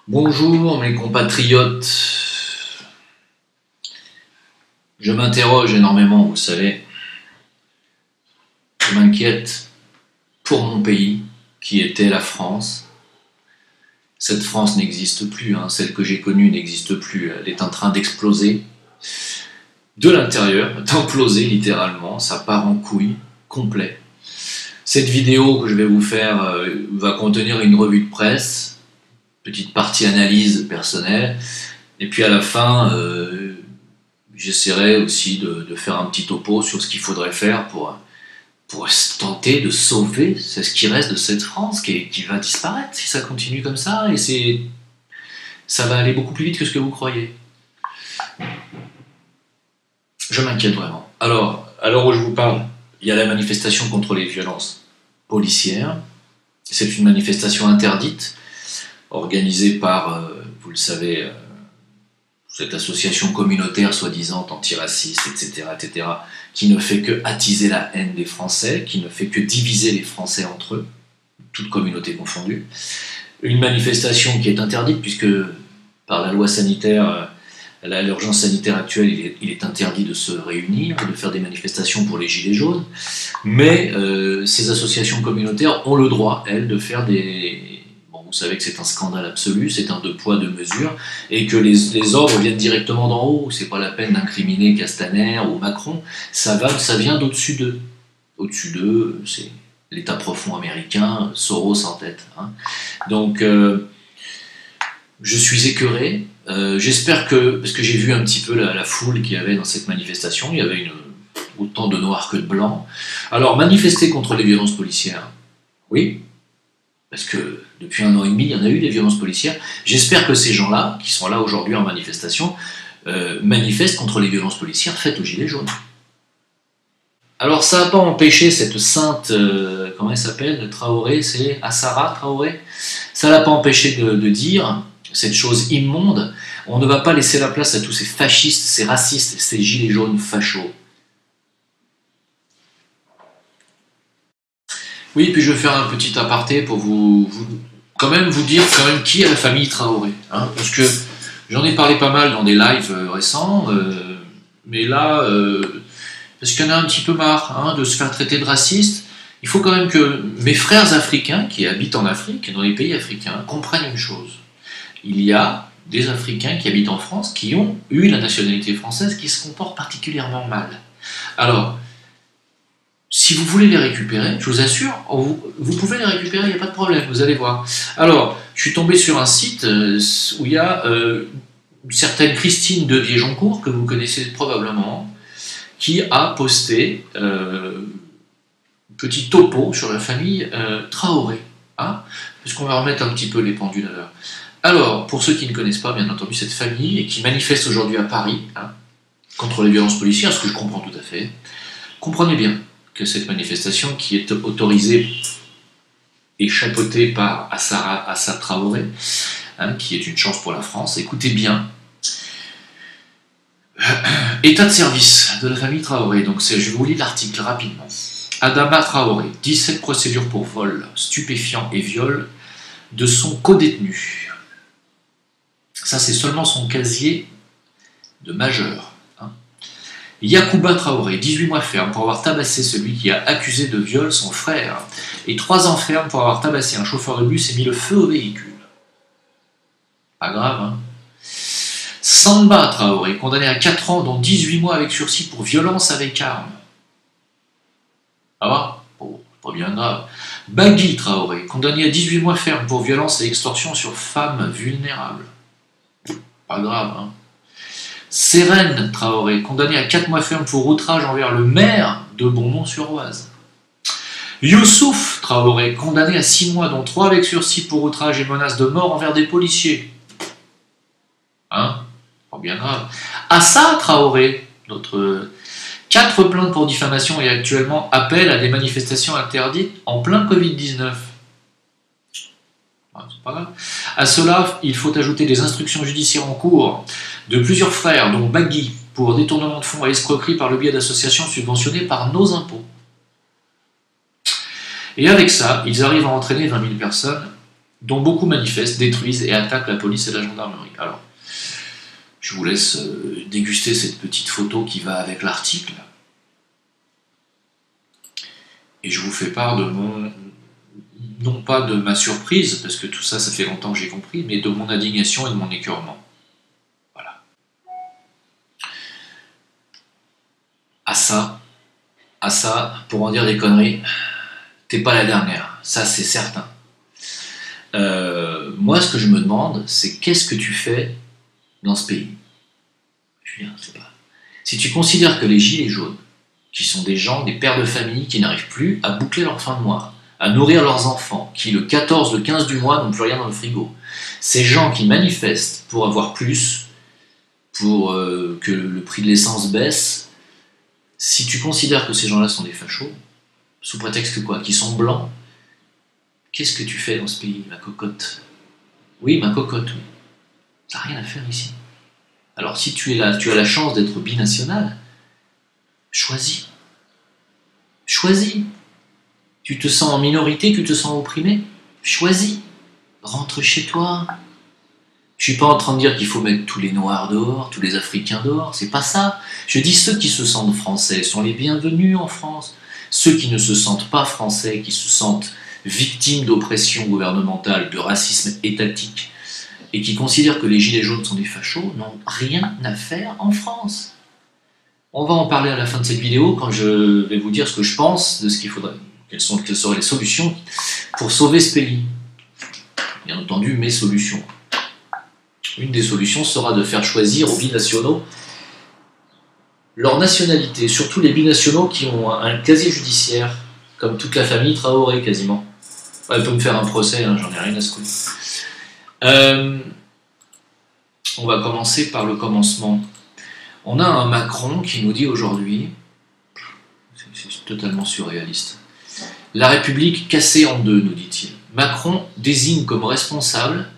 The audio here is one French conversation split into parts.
Bonjour mes compatriotes, je m'interroge énormément, vous savez, je m'inquiète pour mon pays qui était la France. Cette France n'existe plus, celle que j'ai connue n'existe plus, elle est en train d'exploser de l'intérieur, d'imploser littéralement, ça part en couille, complet. Cette vidéo que je vais vous faire va contenir une revue de presse, petite partie analyse personnelle, et puis à la fin, j'essaierai aussi de faire un petit topo sur ce qu'il faudrait faire pour tenter de sauver ce qui reste de cette France qui va disparaître si ça continue comme ça, et ça va aller beaucoup plus vite que ce que vous croyez. Je m'inquiète vraiment. Alors, à l'heure où je vous parle, il y a la manifestation contre les violences policières. C'est une manifestation interdite, organisée par, vous le savez, cette association communautaire soi-disant antiraciste, etc., qui ne fait que attiser la haine des Français, qui ne fait que diviser les Français entre eux, toutes communautés confondues. Une manifestation qui est interdite puisque par la loi sanitaire, l'urgence sanitaire actuelle, il est interdit de se réunir, de faire des manifestations pour les gilets jaunes, mais ces associations communautaires ont le droit, elles, de faire des... Bon, vous savez que c'est un scandale absolu, c'est un deux poids, deux mesures, et que les ordres viennent directement d'en haut, c'est pas la peine d'incriminer Castaner ou Macron, ça vient d'au-dessus d'eux. Au-dessus d'eux, c'est l'État profond américain, Soros en tête. Donc, je suis écœuré. J'espère que, parce que j'ai vu un petit peu la foule qu'il y avait dans cette manifestation, il y avait autant de noirs que de blancs. Alors, manifester contre les violences policières, oui, parce que depuis 1 an et demi, il y en a eu des violences policières. J'espère que ces gens-là, qui sont là aujourd'hui en manifestation, manifestent contre les violences policières faites aux gilets jaunes. Alors, ça n'a pas empêché cette sainte, comment elle s'appelle, Traoré, c'est Assara Traoré, ça l'a pas empêché de dire cette chose immonde, on ne va pas laisser la place à tous ces fascistes, ces racistes, ces gilets jaunes fachos. Oui, puis je vais faire un petit aparté pour vous dire qui est la famille Traoré, parce que j'en ai parlé pas mal dans des lives récents, mais là, parce qu'il y en a un petit peu marre de se faire traiter de raciste. Il faut quand même que mes frères africains qui habitent en Afrique, dans les pays africains, comprennent une chose. Il y a des Africains qui habitent en France qui ont eu la nationalité française qui se comportent particulièrement mal. Alors, si vous voulez les récupérer, je vous assure, vous pouvez les récupérer, il n'y a pas de problème, vous allez voir. Alors, je suis tombé sur un site où il y a une certaine Christine de Viejoncourt, que vous connaissez probablement, qui a posté un petit topo sur la famille Traoré, puisqu'on va remettre un petit peu les pendules à l'heure. Alors, pour ceux qui ne connaissent pas, bien entendu, cette famille, et qui manifeste aujourd'hui à Paris, contre les violences policières, ce que je comprends tout à fait, comprenez bien que cette manifestation, qui est autorisée et chapeautée par Assara Traoré, qui est une chance pour la France, écoutez bien, état de service de la famille Traoré, donc je vous lis l'article rapidement. Adama Traoré, 17 procédures pour vol, stupéfiant et viol de son codétenu. Ça, c'est seulement son casier de majeur. Yacouba Traoré, 18 mois ferme pour avoir tabassé celui qui a accusé de viol son frère, et 3 ans ferme pour avoir tabassé un chauffeur de bus et mis le feu au véhicule. Pas grave, Samba Traoré, condamné à 4 ans, dont 18 mois avec sursis pour violence avec arme. Ça va ? Bon, pas bien grave. Bagui Traoré, condamné à 18 mois ferme pour violence et extorsion sur femmes vulnérables. Pas grave, Sérène Traoré, condamné à 4 mois ferme pour outrage envers le maire de Beaumont-sur-Oise. Youssouf Traoré, condamné à 6 mois, dont 3 avec sursis pour outrage et menace de mort envers des policiers. Pas bien grave. Assa Traoré, 4 plaintes pour diffamation et actuellement appel à des manifestations interdites en plein Covid-19. C'est pas grave. À cela, il faut ajouter des instructions judiciaires en cours de plusieurs frères, dont Bagui, pour détournement de fonds et escroquerie par le biais d'associations subventionnées par nos impôts. Et avec ça, ils arrivent à entraîner 20 000 personnes dont beaucoup manifestent, détruisent et attaquent la police et la gendarmerie. Alors, je vous laisse déguster cette petite photo qui va avec l'article. Et je vous fais part de mon... non pas de ma surprise, parce que tout ça, ça fait longtemps que j'ai compris, mais de mon indignation et de mon écœurement. Voilà. À ça, pour en dire des conneries, t'es pas la dernière, ça c'est certain. Moi, ce que je me demande, c'est qu'est-ce que tu fais dans ce pays? Je veux dire, c'est pas... Si tu considères que les gilets jaunes, qui sont des gens, des pères de famille qui n'arrivent plus à boucler leur fin de mois, à nourrir leurs enfants, qui le 14, le 15 du mois n'ont plus rien dans le frigo, ces gens qui manifestent pour avoir plus, pour que le prix de l'essence baisse, si tu considères que ces gens-là sont des fachos, sous prétexte que quoi, qu'ils sont blancs, qu'est-ce que tu fais dans ce pays, ma cocotte? Oui, ma cocotte, oui. T'as rien à faire ici. Alors si tu es là, tu as la chance d'être binational, choisis. Choisis. Tu te sens en minorité, tu te sens opprimé, choisis. Rentre chez toi. Je suis pas en train de dire qu'il faut mettre tous les Noirs dehors, tous les Africains dehors, c'est pas ça. Je dis ceux qui se sentent français sont les bienvenus en France. Ceux qui ne se sentent pas français, qui se sentent victimes d'oppression gouvernementale, de racisme étatique, et qui considèrent que les gilets jaunes sont des fachos, n'ont rien à faire en France. On va en parler à la fin de cette vidéo, quand je vais vous dire ce que je pense de ce qu'il faudrait, quelles seraient les solutions pour sauver ce pays. Bien entendu, mes solutions. Une des solutions sera de faire choisir aux binationaux leur nationalité, surtout les binationaux qui ont un casier judiciaire, comme toute la famille Traoré quasiment. Elle peut me faire un procès, hein, j'en ai rien à secouer. On va commencer par le commencement. On a un Macron qui nous dit aujourd'hui, c'est totalement surréaliste, la République cassée en deux, nous dit-il. Macron désigne comme responsable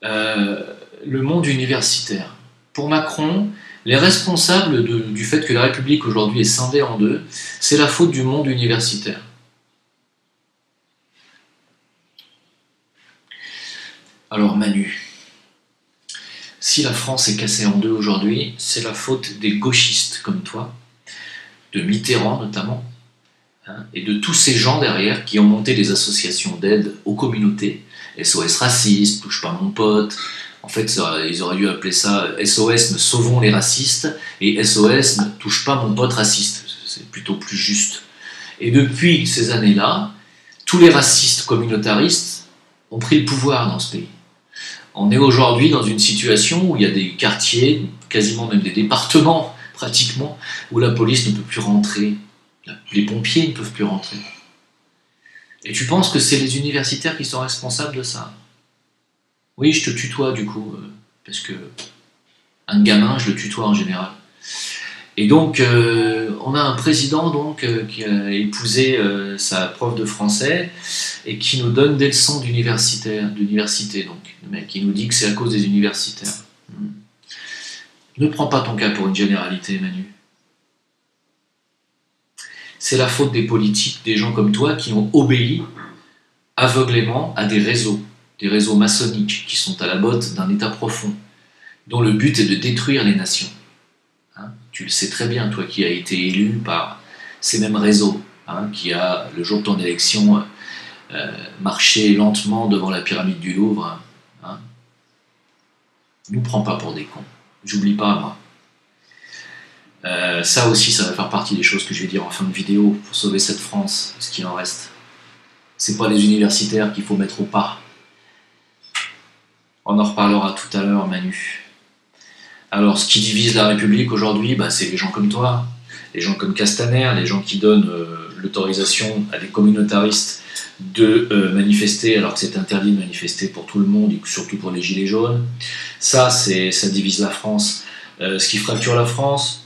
le monde universitaire. Pour Macron, les responsables du fait que la République aujourd'hui est scindée en deux, c'est la faute du monde universitaire. Alors Manu, si la France est cassée en deux aujourd'hui, c'est la faute des gauchistes comme toi, de Mitterrand notamment, hein, et de tous ces gens derrière qui ont monté des associations d'aide aux communautés, SOS Racistes, Touche pas mon pote, en fait ils auraient dû appeler ça SOS ne sauvons les racistes, et SOS ne touche pas mon pote raciste, c'est plutôt plus juste. Et depuis ces années-là, tous les racistes communautaristes ont pris le pouvoir dans ce pays. On est aujourd'hui dans une situation où il y a des quartiers, quasiment même des départements pratiquement, où la police ne peut plus rentrer, les pompiers ne peuvent plus rentrer. Et tu penses que c'est les universitaires qui sont responsables de ça? Oui, je te tutoie du coup, parce que un gamin, je le tutoie en général. Et donc, on a un président donc, qui a épousé sa prof de français et qui nous donne des leçons d'université, donc, le mec, qui nous dit que c'est à cause des universitaires. Ne prends pas ton cas pour une généralité, Manu. C'est la faute des politiques, des gens comme toi qui ont obéi aveuglément à des réseaux maçonniques qui sont à la botte d'un état profond, dont le but est de détruire les nations. Hein, tu le sais très bien, toi qui as été élu par ces mêmes réseaux, hein, qui a, le jour de ton élection, marché lentement devant la pyramide du Louvre. Hein. Ne nous prends pas pour des cons. J'oublie pas, moi. Ça aussi, ça va faire partie des choses que je vais dire en fin de vidéo pour sauver cette France, ce qu'il en reste. C'est pas les universitaires qu'il faut mettre au pas. On en reparlera tout à l'heure, Manu. Alors, ce qui divise la République aujourd'hui, bah, c'est les gens comme toi, les gens comme Castaner, les gens qui donnent l'autorisation à des communautaristes de manifester, alors que c'est interdit de manifester pour tout le monde, et surtout pour les gilets jaunes. Ça divise la France. Ce qui fracture la France,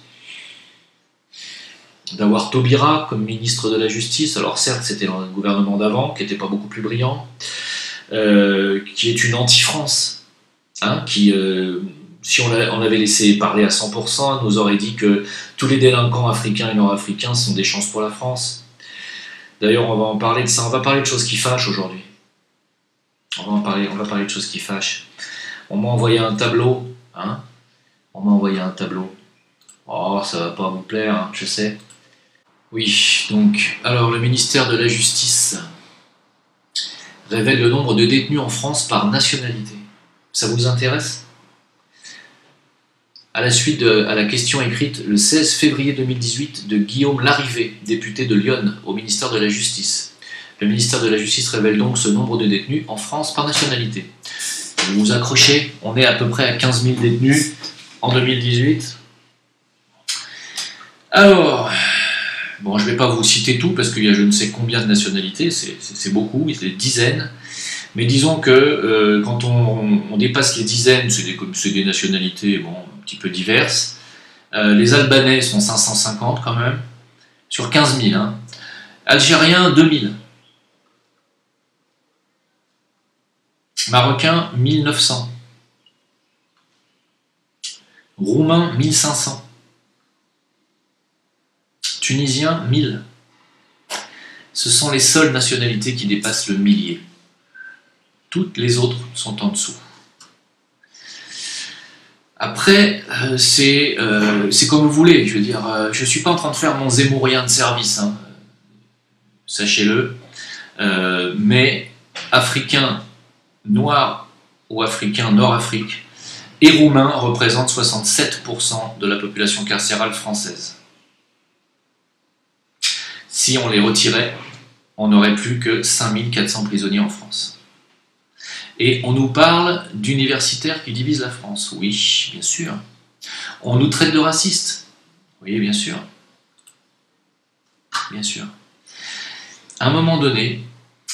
d'avoir Taubira comme ministre de la Justice, alors certes, c'était dans le gouvernement d'avant, qui n'était pas beaucoup plus brillant, qui est une anti-France, hein, qui... si on avait laissé parler à 100%, elle nous aurait dit que tous les délinquants africains et nord-africains sont des chances pour la France. D'ailleurs, on va en parler de ça. On va parler de choses qui fâchent aujourd'hui. on va parler de choses qui fâchent. On m'a envoyé un tableau, hein. On m'a envoyé un tableau. Oh, ça va pas vous plaire, hein, je sais. Oui, donc, alors le ministère de la Justice révèle le nombre de détenus en France par nationalité. Ça vous intéresse? À la suite à la question écrite le 16 février 2018 de Guillaume Larrivé, député de Lyon, au ministère de la Justice. Le ministère de la Justice révèle donc ce nombre de détenus en France par nationalité. Vous vous accrochez, on est à peu près à 15 000 détenus en 2018. Alors, bon, je ne vais pas vous citer tout parce qu'il y a je ne sais combien de nationalités, c'est beaucoup, il y a des dizaines. Mais disons que quand on dépasse les dizaines, c'est des nationalités bon, un petit peu diverses. Les Albanais sont 550 quand même, sur 15 000. Hein. Algériens, 2000. Marocains, 1900. Roumains, 1500. Tunisiens, 1000. Ce sont les seules nationalités qui dépassent le millier. Toutes les autres sont en dessous. Après, c'est comme vous voulez. Je veux dire, je ne suis pas en train de faire mon zémourien de service, hein, sachez-le. Mais Africains noirs ou Africains Nord-Afrique et Roumains représentent 67% de la population carcérale française. Si on les retirait, on n'aurait plus que 5400 prisonniers en France. Et on nous parle d'universitaires qui divisent la France. Oui, bien sûr. On nous traite de racistes. Oui, bien sûr. Bien sûr. À un moment donné,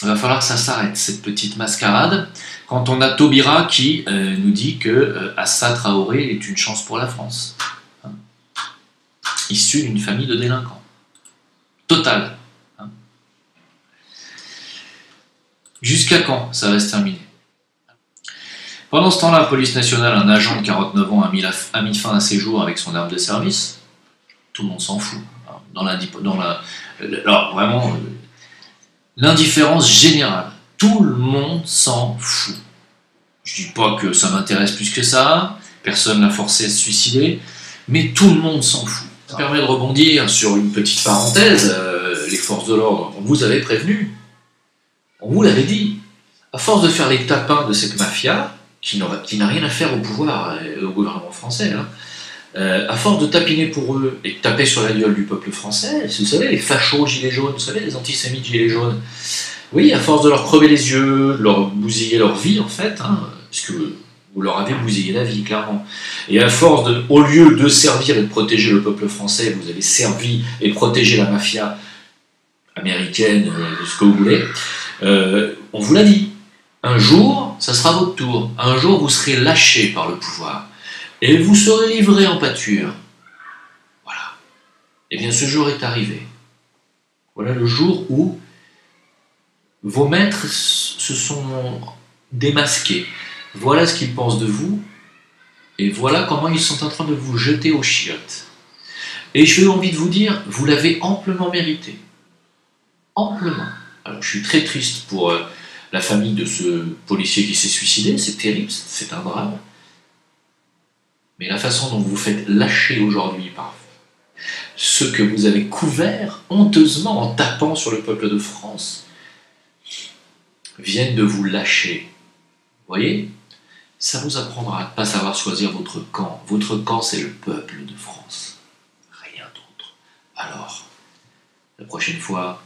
il va falloir que ça s'arrête, cette petite mascarade, quand on a Taubira qui nous dit que Assa Traoré est une chance pour la France. Hein, issu d'une famille de délinquants. Total. Hein. Jusqu'à quand ça va se terminer? Pendant ce temps-là, police nationale, un agent de 49 ans a mis fin à ses jours avec son arme de service. Tout le monde s'en fout. Alors vraiment, l'indifférence générale. Tout le monde s'en fout. Je dis pas que ça m'intéresse plus que ça, personne l'a forcé à se suicider, mais tout le monde s'en fout. Ça permet de rebondir sur une petite parenthèse. Les forces de l'ordre, on vous avait prévenu. On vous l'avait dit. À force de faire les tapins de cette mafia, qui n'a rien à faire au pouvoir et au gouvernement français, hein, à force de tapiner pour eux et de taper sur la gueule du peuple français, vous savez, les fachos gilets jaunes, vous savez, les antisémites gilets jaunes, oui, à force de leur crever les yeux, de leur bousiller leur vie, en fait, hein, parce que vous leur avez bousillé la vie, clairement. Et à force au lieu de servir et de protéger le peuple français, vous avez servi et protégé la mafia américaine, ce que vous voulez, on vous l'a dit. Un jour, ça sera votre tour. Un jour, vous serez lâché par le pouvoir. Et vous serez livré en pâture. Voilà. Eh bien, ce jour est arrivé. Voilà le jour où vos maîtres se sont démasqués. Voilà ce qu'ils pensent de vous. Et voilà comment ils sont en train de vous jeter aux chiottes. Et j'ai envie de vous dire, vous l'avez amplement mérité. Amplement. Alors, je suis très triste pour la famille de ce policier qui s'est suicidé, c'est terrible, c'est un drame. Mais la façon dont vous vous faites lâcher aujourd'hui par ceux que vous avez couverts honteusement en tapant sur le peuple de France, viennent de vous lâcher. Vous voyez? Ça vous apprendra à ne pas savoir choisir votre camp. Votre camp, c'est le peuple de France. Rien d'autre. Alors, la prochaine fois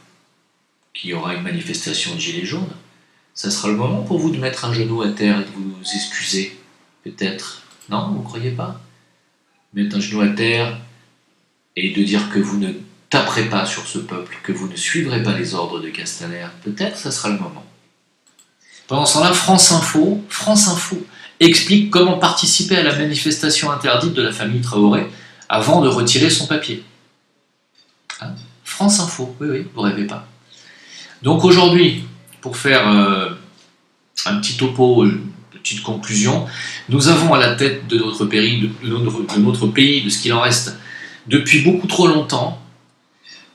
qu'il y aura une manifestation de gilets jaunes, ça sera le moment pour vous de mettre un genou à terre et de vous excuser, peut-être. Non, vous ne croyez pas? Mettre un genou à terre et de dire que vous ne taperez pas sur ce peuple, que vous ne suivrez pas les ordres de Castaner, peut-être ça sera le moment. Pendant ce temps-là, France Info explique comment participer à la manifestation interdite de la famille Traoré avant de retirer son papier. Hein? France Info, oui, vous rêvez pas. Donc aujourd'hui, pour faire un petit topo, une petite conclusion, nous avons à la tête de notre pays, de ce qu'il en reste depuis beaucoup trop longtemps,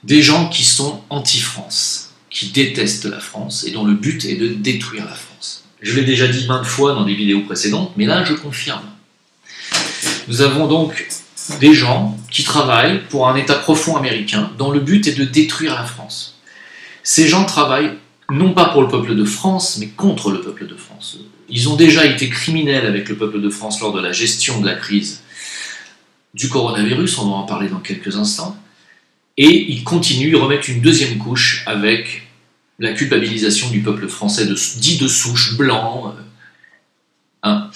des gens qui sont anti-France, qui détestent la France et dont le but est de détruire la France. Je l'ai déjà dit maintes fois dans des vidéos précédentes, mais là je confirme. Nous avons donc des gens qui travaillent pour un État profond américain dont le but est de détruire la France. Ces gens travaillent non pas pour le peuple de France, mais contre le peuple de France. Ils ont déjà été criminels avec le peuple de France lors de la gestion de la crise du coronavirus, on va en parler dans quelques instants, et ils continuent, ils remettent une deuxième couche avec la culpabilisation du peuple français dit de souche, blanc. Hein.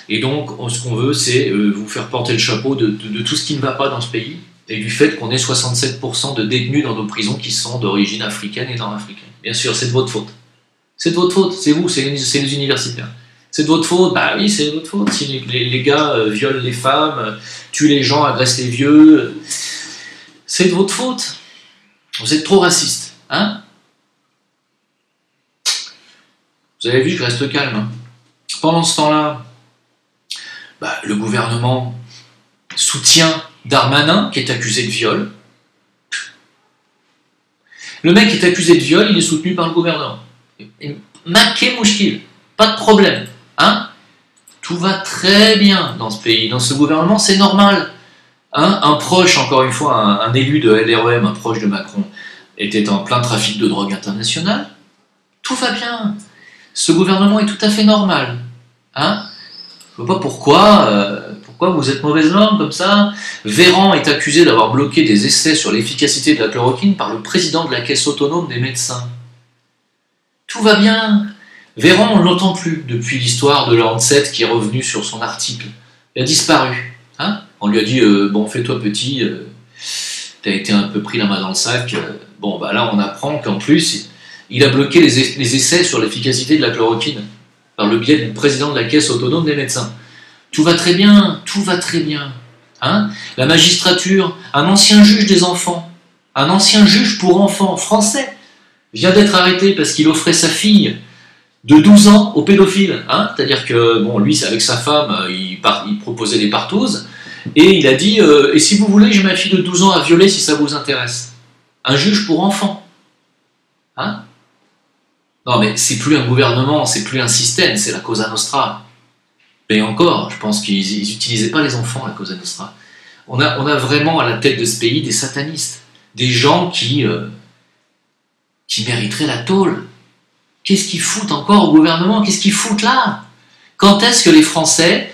Et donc, ce qu'on veut, c'est vous faire porter le chapeau de tout ce qui ne va pas dans ce pays, et du fait qu'on ait 67% de détenus dans nos prisons qui sont d'origine africaine et nord-africaine. Bien sûr, c'est de votre faute. C'est de votre faute, c'est vous, c'est les universitaires. C'est de votre faute, bah oui, c'est de votre faute. Si les gars violent les femmes, tuent les gens, agressent les vieux, c'est de votre faute. Vous êtes trop raciste, hein? Vous avez vu, je reste calme. Hein. Pendant ce temps-là, bah, le gouvernement soutient Darmanin, qui est accusé de viol. Le mec est accusé de viol, il est soutenu par le gouvernement. Maké mouchkil, pas de problème. Hein? Tout va très bien dans ce pays, dans ce gouvernement, c'est normal. Hein? Un proche, encore une fois, un élu de LREM, un proche de Macron, était en plein trafic de drogue internationale. Tout va bien. Ce gouvernement est tout à fait normal. Hein? Je ne vois pas pourquoi vous êtes mauvaise langue comme ça. Véran est accusé d'avoir bloqué des essais sur l'efficacité de la chloroquine par le président de la Caisse autonome des médecins. Tout va bien. Véran, on ne l'entend plus depuis l'histoire de Lancet qui est revenu sur son article. Il a disparu. Hein? On lui a dit bon, fais-toi petit, t'as été un peu pris la main dans le sac. Bon, bah là, on apprend qu'en plus, il a bloqué les essais sur l'efficacité de la chloroquine par le biais du président de la Caisse autonome des médecins. Tout va très bien, tout va très bien. Hein? La magistrature, un ancien juge des enfants, un ancien juge pour enfants français, vient d'être arrêté parce qu'il offrait sa fille de 12 ans aux pédophiles. Hein? C'est-à-dire que, bon, lui, avec sa femme, il proposait des partous, et il a dit et si vous voulez, j'ai ma fille de 12 ans à violer si ça vous intéresse. Un juge pour enfants. Hein? Non, mais c'est plus un gouvernement, c'est plus un système, c'est la Cosa Nostra. Et encore, je pense qu'ils n'utilisaient pas les enfants, la Cosa Nostra. On a vraiment à la tête de ce pays des satanistes, des gens qui mériteraient la tôle. Qu'est-ce qu'ils foutent encore au gouvernement? Qu'est-ce qu'ils foutent là? Quand est-ce que les Français,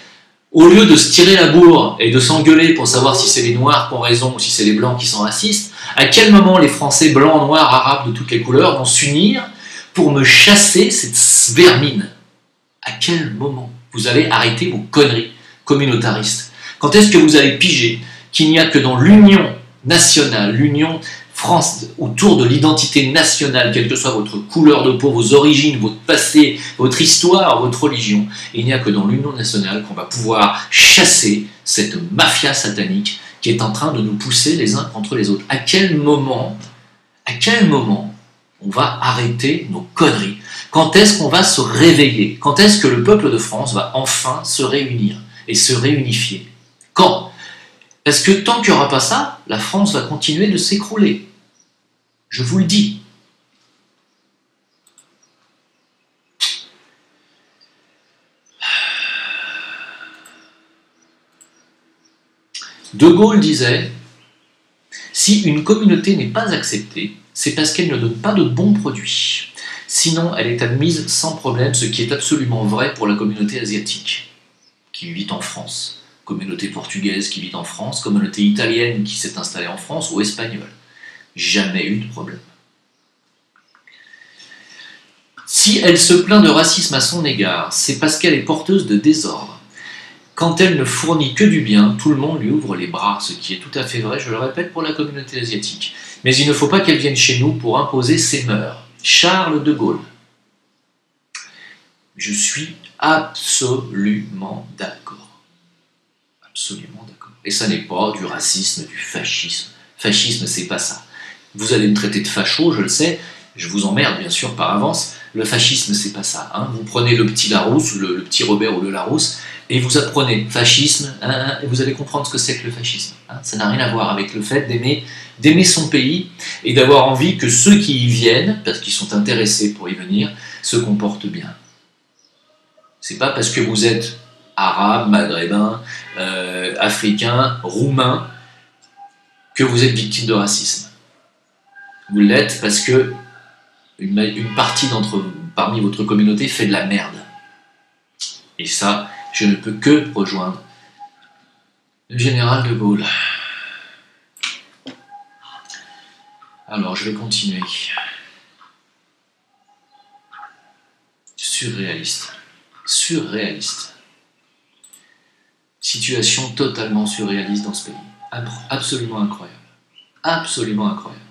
au lieu de se tirer la bourre et de s'engueuler pour savoir si c'est les Noirs qui ont raison ou si c'est les Blancs qui sont racistes, à quel moment les Français blancs, noirs, arabes de toutes les couleurs vont s'unir pour me chasser cette vermine? À quel moment vous allez arrêter vos conneries communautaristes? Quand est-ce que vous allez piger qu'il n'y a que dans l'union nationale, l'union France, autour de l'identité nationale, quelle que soit votre couleur de peau, vos origines, votre passé, votre histoire, votre religion, il n'y a que dans l'union nationale qu'on va pouvoir chasser cette mafia satanique qui est en train de nous pousser les uns contre les autres? À quel moment on va arrêter nos conneries? Quand est-ce qu'on va se réveiller? Quand est-ce que le peuple de France va enfin se réunir et se réunifier? Quand? Parce que tant qu'il n'y aura pas ça, la France va continuer de s'écrouler. Je vous le dis. De Gaulle disait « Si une communauté n'est pas acceptée, c'est parce qu'elle ne donne pas de bons produits. Sinon, elle est admise sans problème, ce qui est absolument vrai pour la communauté asiatique qui vit en France. Communauté portugaise qui vit en France, communauté italienne qui s'est installée en France ou espagnole. Jamais eu de problème. Si elle se plaint de racisme à son égard, c'est parce qu'elle est porteuse de désordre. Quand elle ne fournit que du bien, tout le monde lui ouvre les bras, ce qui est tout à fait vrai, je le répète, pour la communauté asiatique. Mais il ne faut pas qu'elle vienne chez nous pour imposer ses mœurs. Charles de Gaulle. Je suis absolument d'accord. Absolument d'accord. Et ça n'est pas du racisme, du fascisme. Fascisme, c'est pas ça. Vous allez me traiter de facho, je le sais, je vous emmerde bien sûr par avance. Le fascisme, c'est pas ça. Hein. Vous prenez le petit Larousse, le petit Robert ou le Larousse, et vous apprenez fascisme, et vous allez comprendre ce que c'est que le fascisme. Hein. Ça n'a rien à voir avec le fait d'aimer son pays et d'avoir envie que ceux qui y viennent, parce qu'ils sont intéressés pour y venir, se comportent bien. C'est pas parce que vous êtes arabe, maghrébin, africain, roumain, que vous êtes victime de racisme. Vous l'êtes parce que une partie parmi votre communauté fait de la merde. Et ça, je ne peux que rejoindre le général de Gaulle. Alors, je vais continuer. Surréaliste. Surréaliste. Situation totalement surréaliste dans ce pays. Absolument incroyable. Absolument incroyable.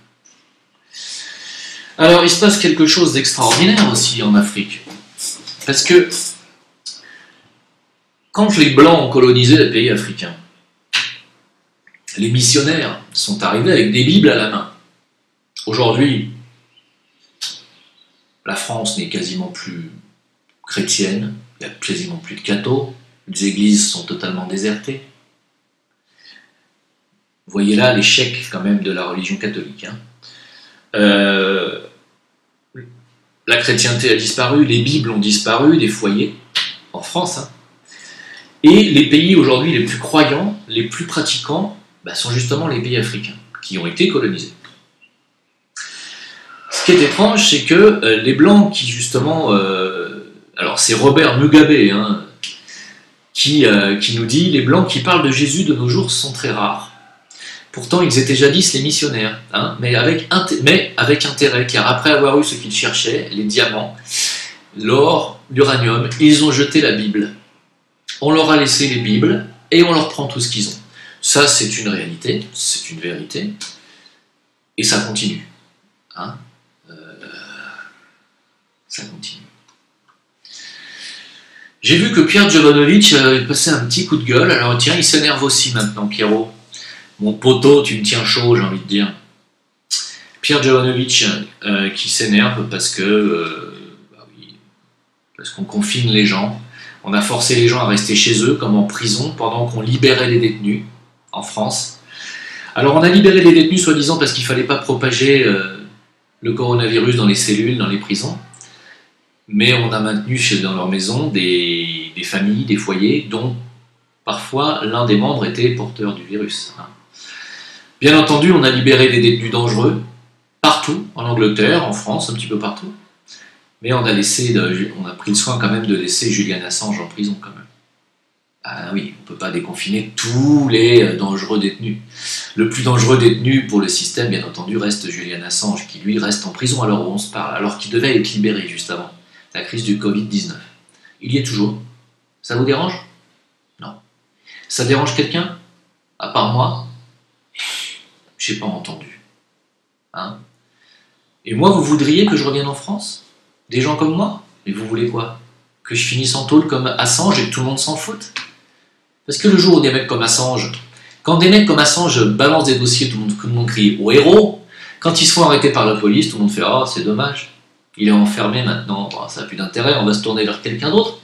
Alors, il se passe quelque chose d'extraordinaire aussi en Afrique. Parce que quand les Blancs ont colonisé les pays africains, les missionnaires sont arrivés avec des Bibles à la main. Aujourd'hui, la France n'est quasiment plus chrétienne, il n'y a quasiment plus de cathos, les églises sont totalement désertées. Vous voyez là l'échec quand même de la religion catholique. La chrétienté a disparu, les Bibles ont disparu des foyers, en France. Et les pays aujourd'hui les plus croyants, les plus pratiquants, sont justement les pays africains, qui ont été colonisés. Ce qui est étrange, c'est que les Blancs qui justement... alors c'est Robert Mugabe qui nous dit « Les Blancs qui parlent de Jésus de nos jours sont très rares. Pourtant, ils étaient jadis les missionnaires, mais avec intérêt, car après avoir eu ce qu'ils cherchaient, les diamants, l'or, l'uranium, ils ont jeté la Bible. On leur a laissé les Bibles et on leur prend tout ce qu'ils ont. » Ça, c'est une réalité, c'est une vérité, et ça continue. Ça continue. J'ai vu que Pierre Jovanovic avait passé un petit coup de gueule, alors tiens, il s'énerve aussi maintenant, Pierrot. Mon poteau, tu me tiens chaud, j'ai envie de dire. Pierre Jovanovic qui s'énerve parce que parce qu'on confine les gens. On a forcé les gens à rester chez eux, comme en prison, pendant qu'on libérait les détenus en France. Alors on a libéré les détenus soi-disant parce qu'il ne fallait pas propager le coronavirus dans les cellules, dans les prisons. Mais on a maintenu dans leur maison des familles, des foyers, dont parfois l'un des membres était porteur du virus. Bien entendu, on a libéré des détenus dangereux, partout, en Angleterre, en France, un petit peu partout. Mais on a pris le soin quand même de laisser Julian Assange en prison quand même. Ah oui, on ne peut pas déconfiner tous les dangereux détenus. Le plus dangereux détenu pour le système, bien entendu, reste Julian Assange, qui lui reste en prison à l'heure où on se parle, alors qu'il devait être libéré juste avant la crise du Covid-19. Il y est toujours. Ça vous dérange? Non. Ça dérange quelqu'un? À part moi? J'ai pas entendu. Et moi, vous voudriez que je revienne en France? Des gens comme moi? Mais vous voulez quoi? Que je finisse en tôle comme Assange et que tout le monde s'en foute? Parce que le jour où des mecs comme Assange, quand des mecs comme Assange balancent des dossiers, tout le monde crie au héros. Quand ils se font arrêter par la police, tout le monde fait « Ah, c'est dommage, il est enfermé maintenant, ça n'a plus d'intérêt, on va se tourner vers quelqu'un d'autre. »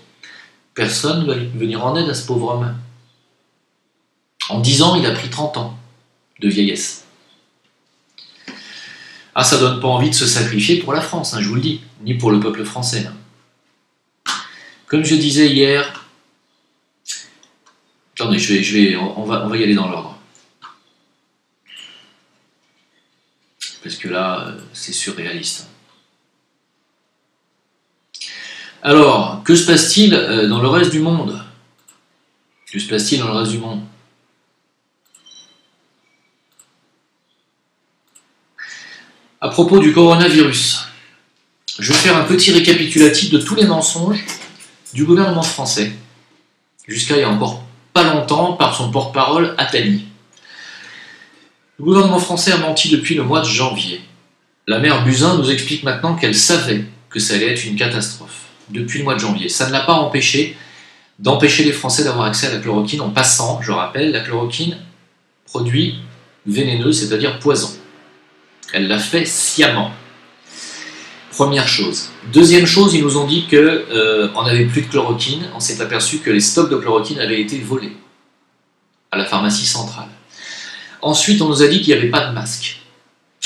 Personne ne va venir en aide à ce pauvre homme. En 10 ans, il a pris 30 ans de vieillesse. Ah, ça donne pas envie de se sacrifier pour la France, je vous le dis, ni pour le peuple français. Comme je disais hier, attendez, on va y aller dans l'ordre. Parce que là, c'est surréaliste. Alors, que se passe-t-il dans le reste du monde? Que se passe-t-il dans le reste du monde? À propos du coronavirus, je vais faire un petit récapitulatif de tous les mensonges du gouvernement français, jusqu'à il y a encore pas longtemps, par son porte-parole Attali. Le gouvernement français a menti depuis le mois de janvier. La maire Buzyn nous explique maintenant qu'elle savait que ça allait être une catastrophe, depuis le mois de janvier. Ça ne l'a pas empêché d'empêcher les Français d'avoir accès à la chloroquine en passant, je rappelle, la chloroquine, produit vénéneux, c'est-à-dire poison. Elle l'a fait sciemment. Première chose. Deuxième chose, ils nous ont dit qu'on n'avait plus de chloroquine. On s'est aperçu que les stocks de chloroquine avaient été volés à la pharmacie centrale. Ensuite, on nous a dit qu'il n'y avait pas de masque.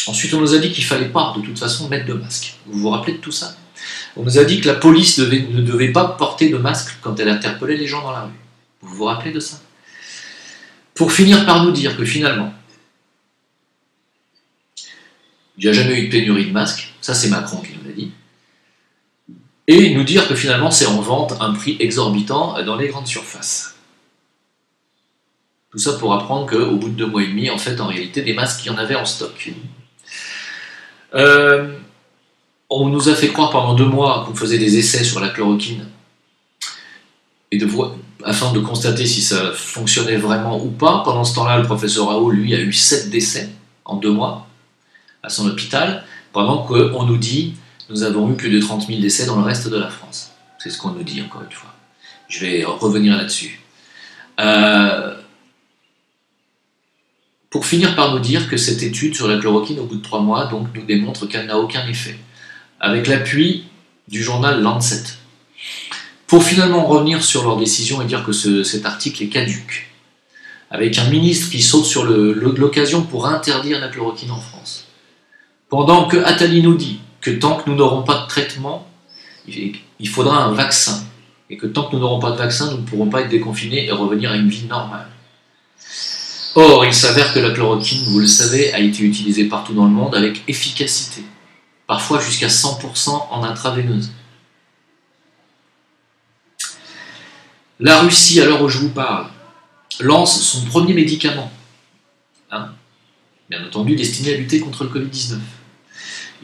Ensuite, on nous a dit qu'il ne fallait pas, de toute façon, mettre de masque. Vous vous rappelez de tout ça? On nous a dit que la police ne devait pas porter de masque quand elle interpellait les gens dans la rue. Vous vous rappelez de ça? Pour finir par nous dire que finalement, il n'y a jamais eu de pénurie de masques, ça c'est Macron qui nous l'a dit, et nous dire que finalement c'est en vente à un prix exorbitant dans les grandes surfaces. Tout ça pour apprendre qu'au bout de 2 mois et demi, en fait, en réalité, des masques, il y en avait en stock. On nous a fait croire pendant 2 mois qu'on faisait des essais sur la chloroquine afin de constater si ça fonctionnait vraiment ou pas. Pendant ce temps-là, le professeur Raoult, lui, a eu 7 décès en 2 mois à son hôpital, pendant qu'on nous dit nous avons eu plus de 30 000 décès dans le reste de la France. C'est ce qu'on nous dit, encore une fois. Je vais revenir là-dessus. Pour finir par nous dire que cette étude sur la chloroquine, au bout de 3 mois, donc, nous démontre qu'elle n'a aucun effet, avec l'appui du journal Lancet. Pour finalement revenir sur leur décision et dire que cet article est caduc, avec un ministre qui saute sur l'occasion pour interdire la chloroquine en France. Pendant que Attali nous dit que tant que nous n'aurons pas de traitement, il faudra un vaccin, et que tant que nous n'aurons pas de vaccin, nous ne pourrons pas être déconfinés et revenir à une vie normale. Or, il s'avère que la chloroquine, vous le savez, a été utilisée partout dans le monde avec efficacité, parfois jusqu'à 100% en intraveineuse. La Russie, à l'heure où je vous parle, lance son premier médicament, bien entendu destiné à lutter contre le Covid-19.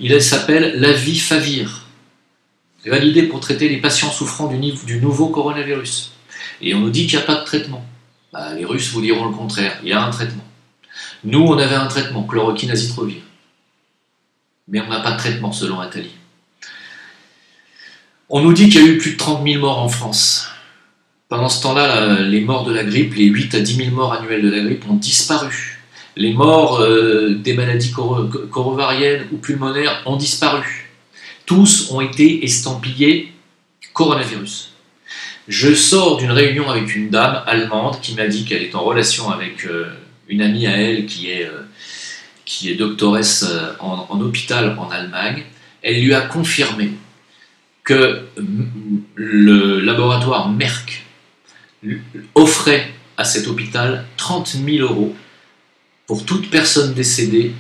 Il s'appelle l'Avifavir, validé pour traiter les patients souffrant du nouveau coronavirus. Et on nous dit qu'il n'y a pas de traitement. Les Russes vous diront le contraire, il y a un traitement. Nous, on avait un traitement, chloroquine azithromycin. Mais on n'a pas de traitement, selon Attali. On nous dit qu'il y a eu plus de 30 000 morts en France. Pendant ce temps-là, les morts de la grippe, les 8 à 10 000 morts annuelles de la grippe ont disparu. Les morts des maladies coronariennes ou pulmonaires ont disparu. Tous ont été estampillés coronavirus. Je sors d'une réunion avec une dame allemande qui m'a dit qu'elle est en relation avec une amie à elle qui est doctoresse en hôpital en Allemagne. Elle lui a confirmé que le laboratoire Merck offrait à cet hôpital 30 000 € pour toute personne décédée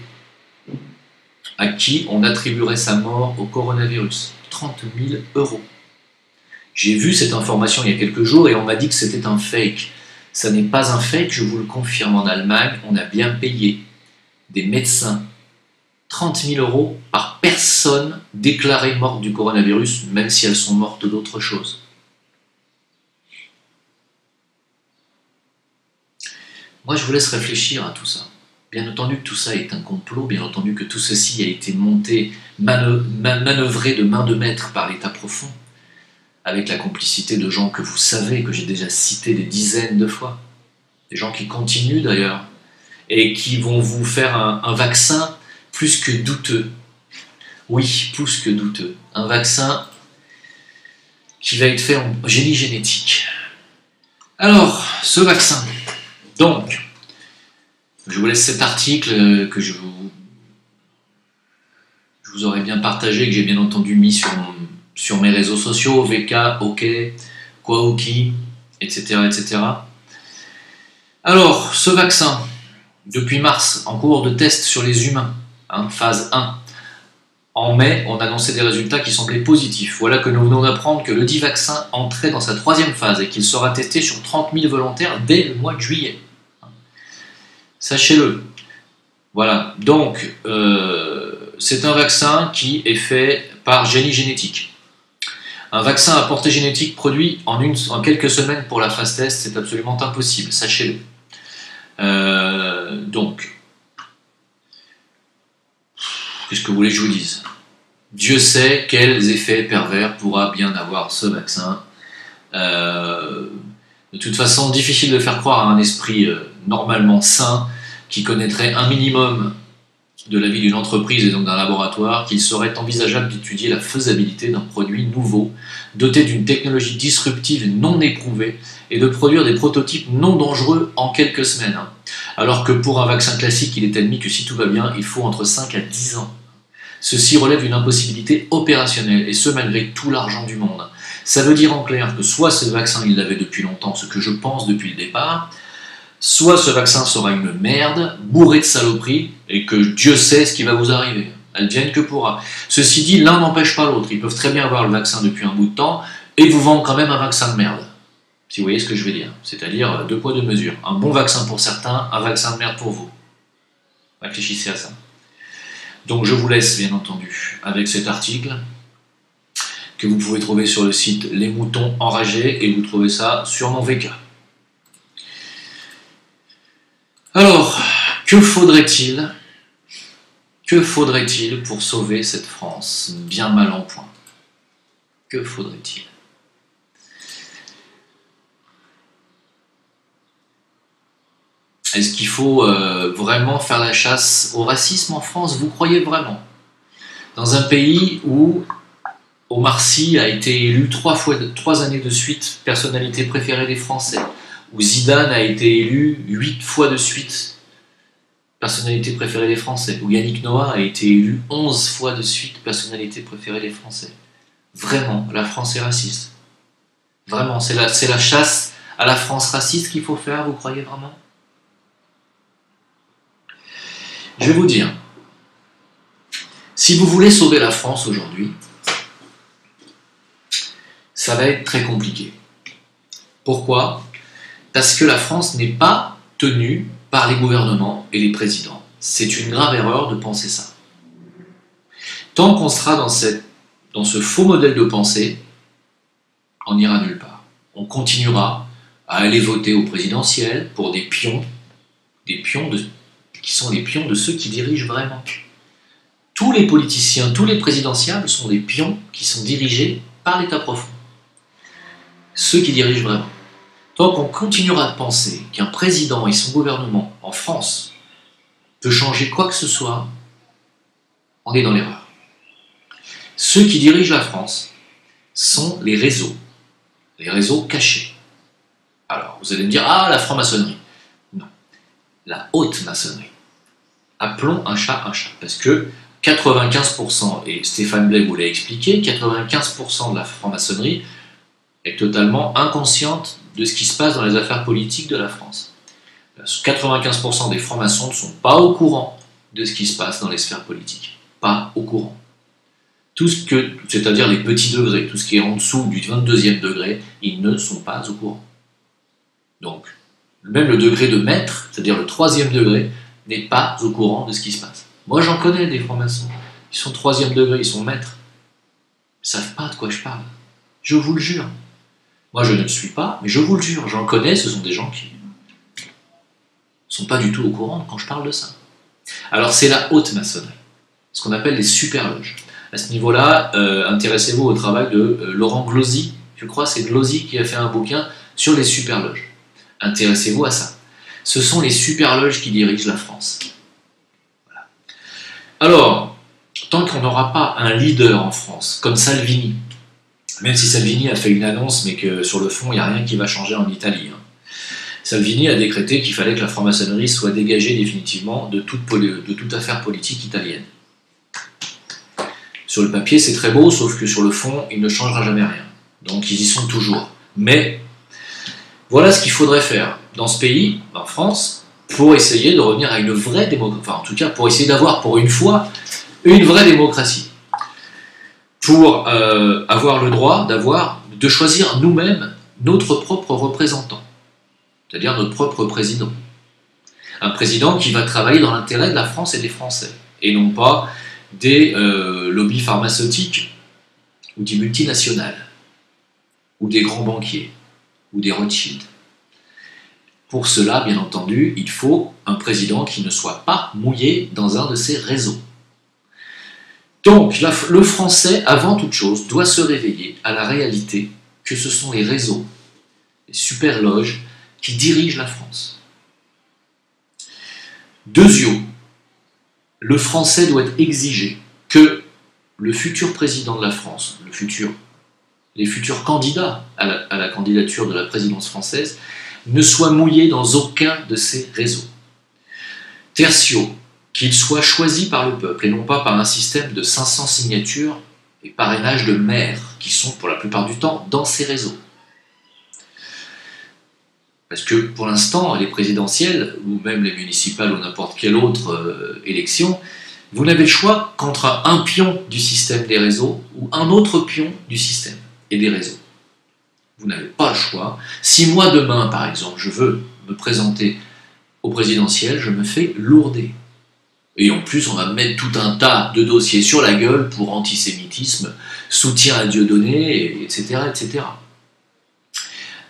à qui on attribuerait sa mort au coronavirus. 30 000 €. J'ai vu cette information il y a quelques jours et on m'a dit que c'était un fake. Ça n'est pas un fake, je vous le confirme. En Allemagne, on a bien payé des médecins 30 000 € par personne déclarée morte du coronavirus, même si elles sont mortes d'autre chose. Moi, je vous laisse réfléchir à tout ça. Bien entendu que tout ça est un complot, bien entendu que tout ceci a été monté, manœuvré de main de maître par l'État profond, avec la complicité de gens que vous savez, que j'ai déjà cités des dizaines de fois, des gens qui continuent d'ailleurs, et qui vont vous faire un vaccin plus que douteux. Oui, plus que douteux. Un vaccin qui va être fait en génie génétique. Alors, ce vaccin, donc, je vous laisse cet article que je vous aurais bien partagé, que j'ai bien entendu mis sur mes réseaux sociaux, VK, OK, Kwaoki, etc., etc. Alors, ce vaccin, depuis mars, en cours de test sur les humains, phase 1. En mai, on annonçait des résultats qui semblaient positifs. Voilà que nous venons d'apprendre que le dit vaccin entrait dans sa 3e phase et qu'il sera testé sur 30 000 volontaires dès le mois de juillet. Sachez-le. Voilà. Donc, c'est un vaccin qui est fait par génie génétique. Un vaccin à portée génétique produit en quelques semaines pour la phase test, c'est absolument impossible, sachez-le. Donc, qu'est-ce que vous voulez que je vous dise? Dieu sait quels effets pervers pourra bien avoir ce vaccin. De toute façon, difficile de faire croire à un esprit normalement sain qui connaîtrait un minimum de la vie d'une entreprise et donc d'un laboratoire qu'il serait envisageable d'étudier la faisabilité d'un produit nouveau, doté d'une technologie disruptive non éprouvée et de produire des prototypes non dangereux en quelques semaines. Alors que pour un vaccin classique, il est admis que si tout va bien, il faut entre 5 à 10 ans. Ceci relève d'une impossibilité opérationnelle, et ce malgré tout l'argent du monde. Ça veut dire en clair que soit ce vaccin il l'avait depuis longtemps, ce que je pense depuis le départ, soit ce vaccin sera une merde, bourré de saloperies, et que Dieu sait ce qui va vous arriver. Advienne que pourra. Ceci dit, l'un n'empêche pas l'autre. Ils peuvent très bien avoir le vaccin depuis un bout de temps, et vous vendre quand même un vaccin de merde. Si vous voyez ce que je veux dire. C'est-à-dire deux poids, deux mesures. Un bon vaccin pour certains, un vaccin de merde pour vous. Réfléchissez à ça. Donc je vous laisse, bien entendu, avec cet article que vous pouvez trouver sur le site Les Moutons Enragés, et vous trouvez ça sur mon VK. Alors, que faudrait-il pour sauver cette France bien mal en point? Que faudrait-il? Est-ce qu'il faut vraiment faire la chasse au racisme en France? Vous croyez vraiment? Dans un pays où Omar Sy a été élu 3 années de suite personnalité préférée des Français, où Zidane a été élu 8 fois de suite personnalité préférée des Français, où Yannick Noah a été élu 11 fois de suite personnalité préférée des Français. Vraiment, la France est raciste. Vraiment, c'est la chasse à la France raciste qu'il faut faire, vous croyez vraiment? Je vais vous dire, si vous voulez sauver la France aujourd'hui, ça va être très compliqué. Pourquoi? Parce que la France n'est pas tenue par les gouvernements et les présidents. C'est une grave erreur de penser ça. Tant qu'on sera dans ce faux modèle de pensée, on n'ira nulle part. On continuera à aller voter au présidentiel pour des pions qui sont les pions de ceux qui dirigent vraiment. Tous les politiciens, tous les présidentiables sont des pions qui sont dirigés par l'État profond. Ceux qui dirigent vraiment. Tant qu'on continuera de penser qu'un président et son gouvernement en France peut changer quoi que ce soit, on est dans l'erreur. Ceux qui dirigent la France sont les réseaux cachés. Alors, vous allez me dire, ah, la franc-maçonnerie. Non, la haute maçonnerie. Appelons un chat, parce que 95%, et Stéphane Blais vous l'a expliqué, 95% de la franc-maçonnerie est totalement inconsciente de ce qui se passe dans les affaires politiques de la France. 95% des francs-maçons ne sont pas au courant de ce qui se passe dans les sphères politiques. Pas au courant. C'est-à-dire les petits degrés, tout ce qui est en dessous du 22e degré, ils ne sont pas au courant. Donc, même le degré de maître, c'est-à-dire le 3e degré, n'est pas au courant de ce qui se passe. Moi, j'en connais des francs-maçons. Ils sont 3e degré, ils sont maîtres. Ils ne savent pas de quoi je parle. Je vous le jure. Moi, je ne le suis pas, mais je vous le jure. J'en connais, ce sont des gens qui ne sont pas du tout au courant quand je parle de ça. Alors, c'est la haute maçonnerie, ce qu'on appelle les super-loges. À ce niveau-là, intéressez-vous au travail de Laurent Glosy. Je crois que c'est Glosy qui a fait un bouquin sur les super-loges. Intéressez-vous à ça. Ce sont les super-loges qui dirigent la France. Voilà. Alors, tant qu'on n'aura pas un leader en France, comme Salvini, même si Salvini a fait une annonce, mais que sur le fond, il n'y a rien qui va changer en Italie. Salvini a décrété qu'il fallait que la franc-maçonnerie soit dégagée définitivement de toute affaire politique italienne. Sur le papier, c'est très beau, sauf que sur le fond, il ne changera jamais rien. Donc, ils y sont toujours. Mais, voilà ce qu'il faudrait faire dans ce pays, en France, pour essayer de revenir à une vraie démocratie. Enfin, en tout cas, pour essayer d'avoir, pour une fois, une vraie démocratie. Pour avoir le droit de choisir nous-mêmes notre propre représentant. C'est-à-dire notre propre président. Un président qui va travailler dans l'intérêt de la France et des Français. Et non pas des lobbies pharmaceutiques, ou des multinationales, ou des grands banquiers, ou des Rothschild. Pour cela, bien entendu, il faut un président qui ne soit pas mouillé dans un de ces réseaux. Donc, le Français, avant toute chose, doit se réveiller à la réalité que ce sont les réseaux, les super-loges, qui dirigent la France. Deuxièmement, le Français doit exiger que le futur président de la France, les futurs candidats à la candidature de la présidence française, ne soient mouillés dans aucun de ces réseaux. Tertio, qu'il soit choisi par le peuple et non pas par un système de 500 signatures et parrainage de maires qui sont pour la plupart du temps dans ces réseaux. Parce que pour l'instant, les présidentielles, ou même les municipales ou n'importe quelle autre élection, vous n'avez le choix qu'entre un pion du système des réseaux ou un autre pion du système et des réseaux. Vous n'avez pas le choix. Si moi demain, par exemple, je veux me présenter au présidentiel, je me fais lourder. Et en plus, on va me mettre tout un tas de dossiers sur la gueule pour antisémitisme, soutien à Dieudonné, etc., etc.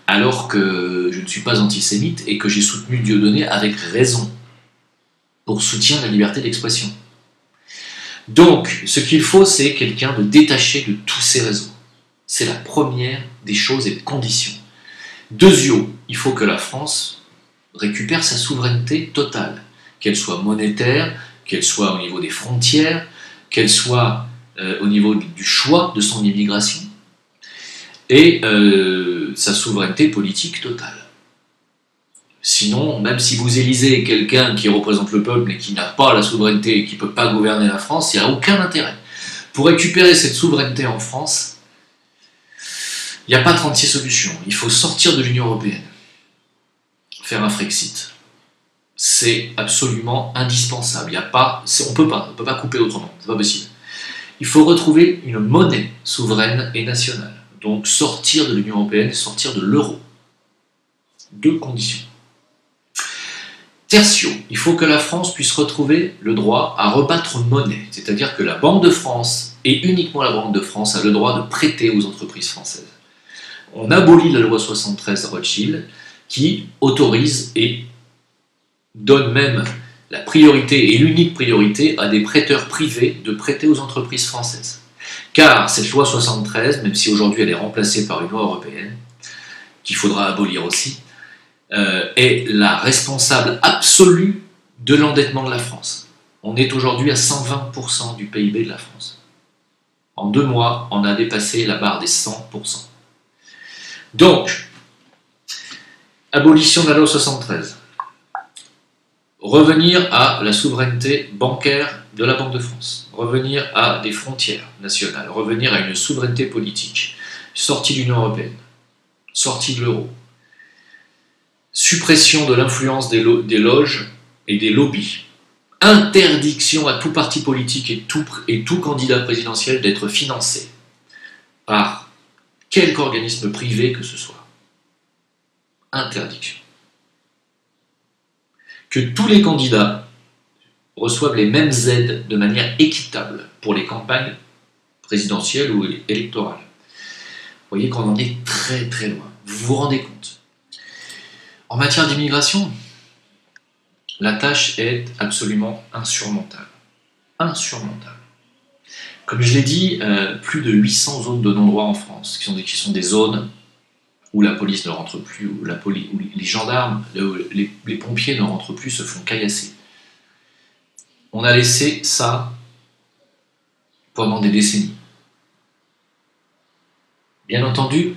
Alors que je ne suis pas antisémite et que j'ai soutenu Dieudonné avec raison, pour soutien de la liberté d'expression. Donc, ce qu'il faut, c'est quelqu'un de détaché de tous ces réseaux. C'est la première des choses et des conditions. Deuxièmement, il faut que la France récupère sa souveraineté totale, qu'elle soit monétaire, qu'elle soit au niveau des frontières, qu'elle soit au niveau du choix de son immigration, et sa souveraineté politique totale. Sinon, même si vous élisez quelqu'un qui représente le peuple et qui n'a pas la souveraineté et qui ne peut pas gouverner la France, il n'y a aucun intérêt. Pour récupérer cette souveraineté en France, il n'y a pas 36 solutions. Il faut sortir de l'Union européenne, faire un Frexit. C'est absolument indispensable. On ne peut pas couper autrement, c'est pas possible. Il faut retrouver une monnaie souveraine et nationale. Donc sortir de l'Union européenne, sortir de l'euro. Deux conditions. Tertio, il faut que la France puisse retrouver le droit à rebattre monnaie, c'est-à-dire que la Banque de France, et uniquement la Banque de France, a le droit de prêter aux entreprises françaises. On abolit la loi 73 Rothschild qui autorise et donne même la priorité et l'unique priorité à des prêteurs privés de prêter aux entreprises françaises. Car cette loi 73, même si aujourd'hui elle est remplacée par une loi européenne, qu'il faudra abolir aussi, est la responsable absolue de l'endettement de la France. On est aujourd'hui à 120% du PIB de la France. En 2 mois, on a dépassé la barre des 100%. Donc, abolition de la loi 73. Revenir à la souveraineté bancaire de la Banque de France. Revenir à des frontières nationales. Revenir à une souveraineté politique. Sortie de l'Union européenne. Sortie de l'euro. Suppression de l'influence des loges et des lobbies. Interdiction à tout parti politique et tout candidat présidentiel d'être financé par quelque organisme privé que ce soit. Interdiction. Que tous les candidats reçoivent les mêmes aides de manière équitable pour les campagnes présidentielles ou électorales. Vous voyez qu'on en est très très loin. Vous vous rendez compte? En matière d'immigration, la tâche est absolument insurmontable. Insurmontable. Comme je l'ai dit, plus de 800 zones de non-droit en France, qui sont des zones où la police ne rentre plus, où les gendarmes, les pompiers ne rentrent plus, se font caillasser. On a laissé ça pendant des décennies. Bien entendu,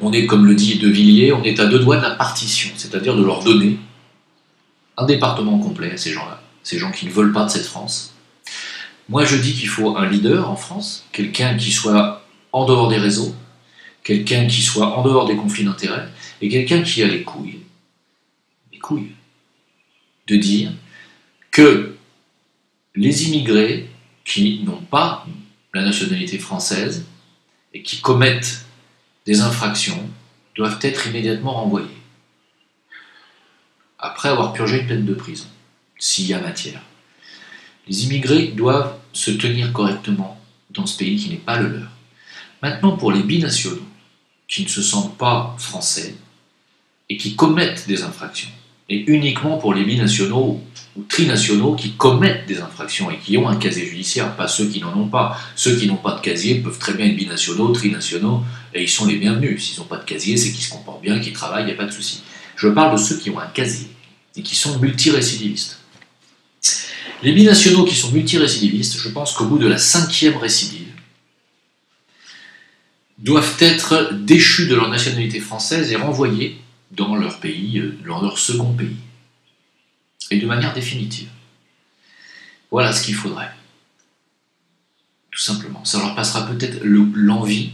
on est, comme le dit De Villiers, on est à 2 doigts de la partition, c'est-à-dire de leur donner un département complet à ces gens-là, ces gens qui ne veulent pas de cette France. Moi, je dis qu'il faut un leader en France, quelqu'un qui soit en dehors des réseaux, quelqu'un qui soit en dehors des conflits d'intérêts, et quelqu'un qui a les couilles, de dire que les immigrés qui n'ont pas la nationalité française et qui commettent des infractions doivent être immédiatement renvoyés, après avoir purgé une peine de prison, s'il y a matière. Les immigrés doivent se tenir correctement dans ce pays qui n'est pas le leur. Maintenant, pour les binationaux, qui ne se sentent pas français et qui commettent des infractions, et uniquement pour les binationaux ou trinationaux qui commettent des infractions et qui ont un casier judiciaire, pas ceux qui n'en ont pas. Ceux qui n'ont pas de casier peuvent très bien être binationaux, trinationaux, et ils sont les bienvenus. S'ils n'ont pas de casier, c'est qu'ils se comportent bien, qu'ils travaillent, il n'y a pas de souci. Je parle de ceux qui ont un casier et qui sont multirécidivistes. Les binationaux qui sont multirécidivistes, je pense qu'au bout de la 5e récidive, doivent être déchus de leur nationalité française et renvoyés dans leur pays, dans leur second pays, et de manière définitive. Voilà ce qu'il faudrait. Tout simplement. Ça leur passera peut-être l'envie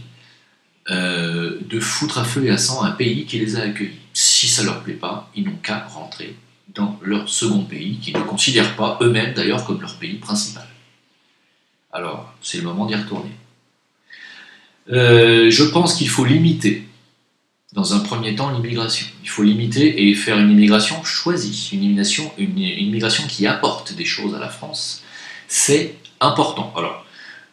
de foutre à feu et à sang un pays qui les a accueillis. Si ça leur plaît pas, ils n'ont qu'à rentrer dans leur second pays, qu'ils ne considèrent pas eux-mêmes d'ailleurs comme leur pays principal. Alors, c'est le moment d'y retourner. Je pense qu'il faut limiter, dans un premier temps, l'immigration. Il faut limiter et faire une immigration choisie, une immigration qui apporte des choses à la France. C'est important. Alors,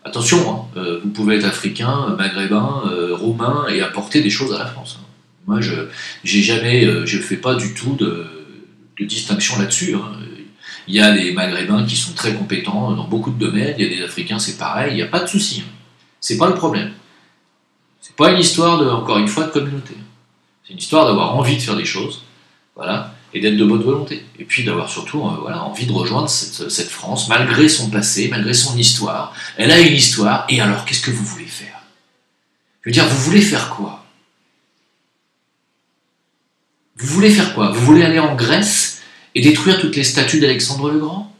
attention, hein, vous pouvez être africain, maghrébin, roumain et apporter des choses à la France. Hein. Moi, je fais pas du tout de distinction là-dessus. Hein. Il y a des maghrébins qui sont très compétents dans beaucoup de domaines, il y a des africains, c'est pareil, il n'y a pas de souci. Hein. C'est pas le problème. C'est pas une histoire, encore une fois, de communauté. C'est une histoire d'avoir envie de faire des choses, voilà, et d'être de bonne volonté. Et puis d'avoir surtout envie de rejoindre cette France, malgré son passé, malgré son histoire. Elle a une histoire, et alors, qu'est-ce que vous voulez faire? Je veux dire, vous voulez faire quoi? Vous voulez faire quoi? Vous voulez aller en Grèce et détruire toutes les statues d'Alexandre le Grand?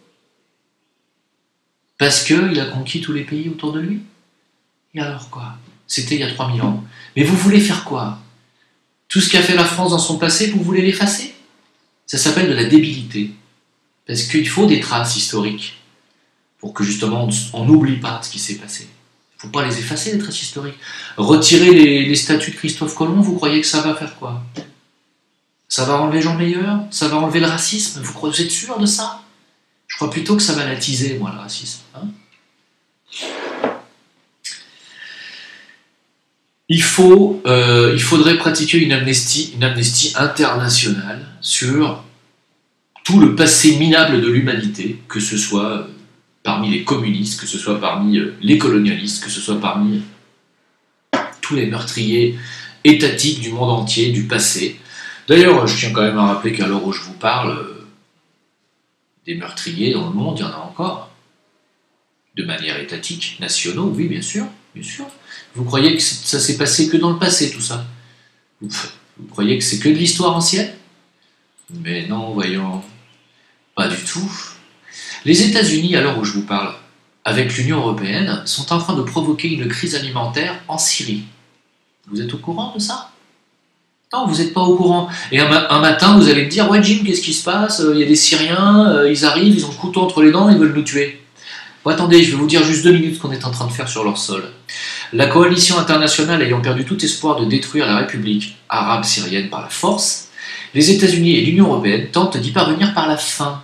Parce qu'il a conquis tous les pays autour de lui? Et alors quoi? C'était il y a 3000 ans. Mais vous voulez faire quoi? Tout ce qu'a fait la France dans son passé, vous voulez l'effacer? Ça s'appelle de la débilité. Parce qu'il faut des traces historiques pour que justement on n'oublie pas ce qui s'est passé. Il ne faut pas les effacer, les traces historiques. Retirer les statues de Christophe Colomb, vous croyez que ça va faire quoi? Ça va rendre les gens meilleurs? Ça va enlever le racisme? Vous êtes sûr de ça? Je crois plutôt que ça va l'attiser, moi, le racisme. Hein? Il faudrait pratiquer une amnistie internationale sur tout le passé minable de l'humanité, que ce soit parmi les communistes, que ce soit parmi les colonialistes, que ce soit parmi tous les meurtriers étatiques du monde entier, du passé. D'ailleurs, je tiens quand même à rappeler qu'à l'heure où je vous parle, des meurtriers dans le monde, il y en a encore, de manière étatique, nationaux, oui, bien sûr, bien sûr. Vous croyez que ça s'est passé que dans le passé, tout ça? Vous croyez que c'est que de l'histoire ancienne? Mais non, voyons, pas du tout. Les États-Unis, à l'heure où je vous parle, avec l'Union européenne, sont en train de provoquer une crise alimentaire en Syrie. Vous êtes au courant de ça? Non, vous n'êtes pas au courant. Et un matin, vous allez me dire, ouais Jim, qu'est-ce qui se passe? Il y a des Syriens, ils arrivent, ils ont le couteau entre les dents, ils veulent nous tuer. Bon, attendez, je vais vous dire juste 2 minutes ce qu'on est en train de faire sur leur sol. La coalition internationale ayant perdu tout espoir de détruire la République arabe syrienne par la force, les États-Unis et l'Union européenne tentent d'y parvenir par la faim.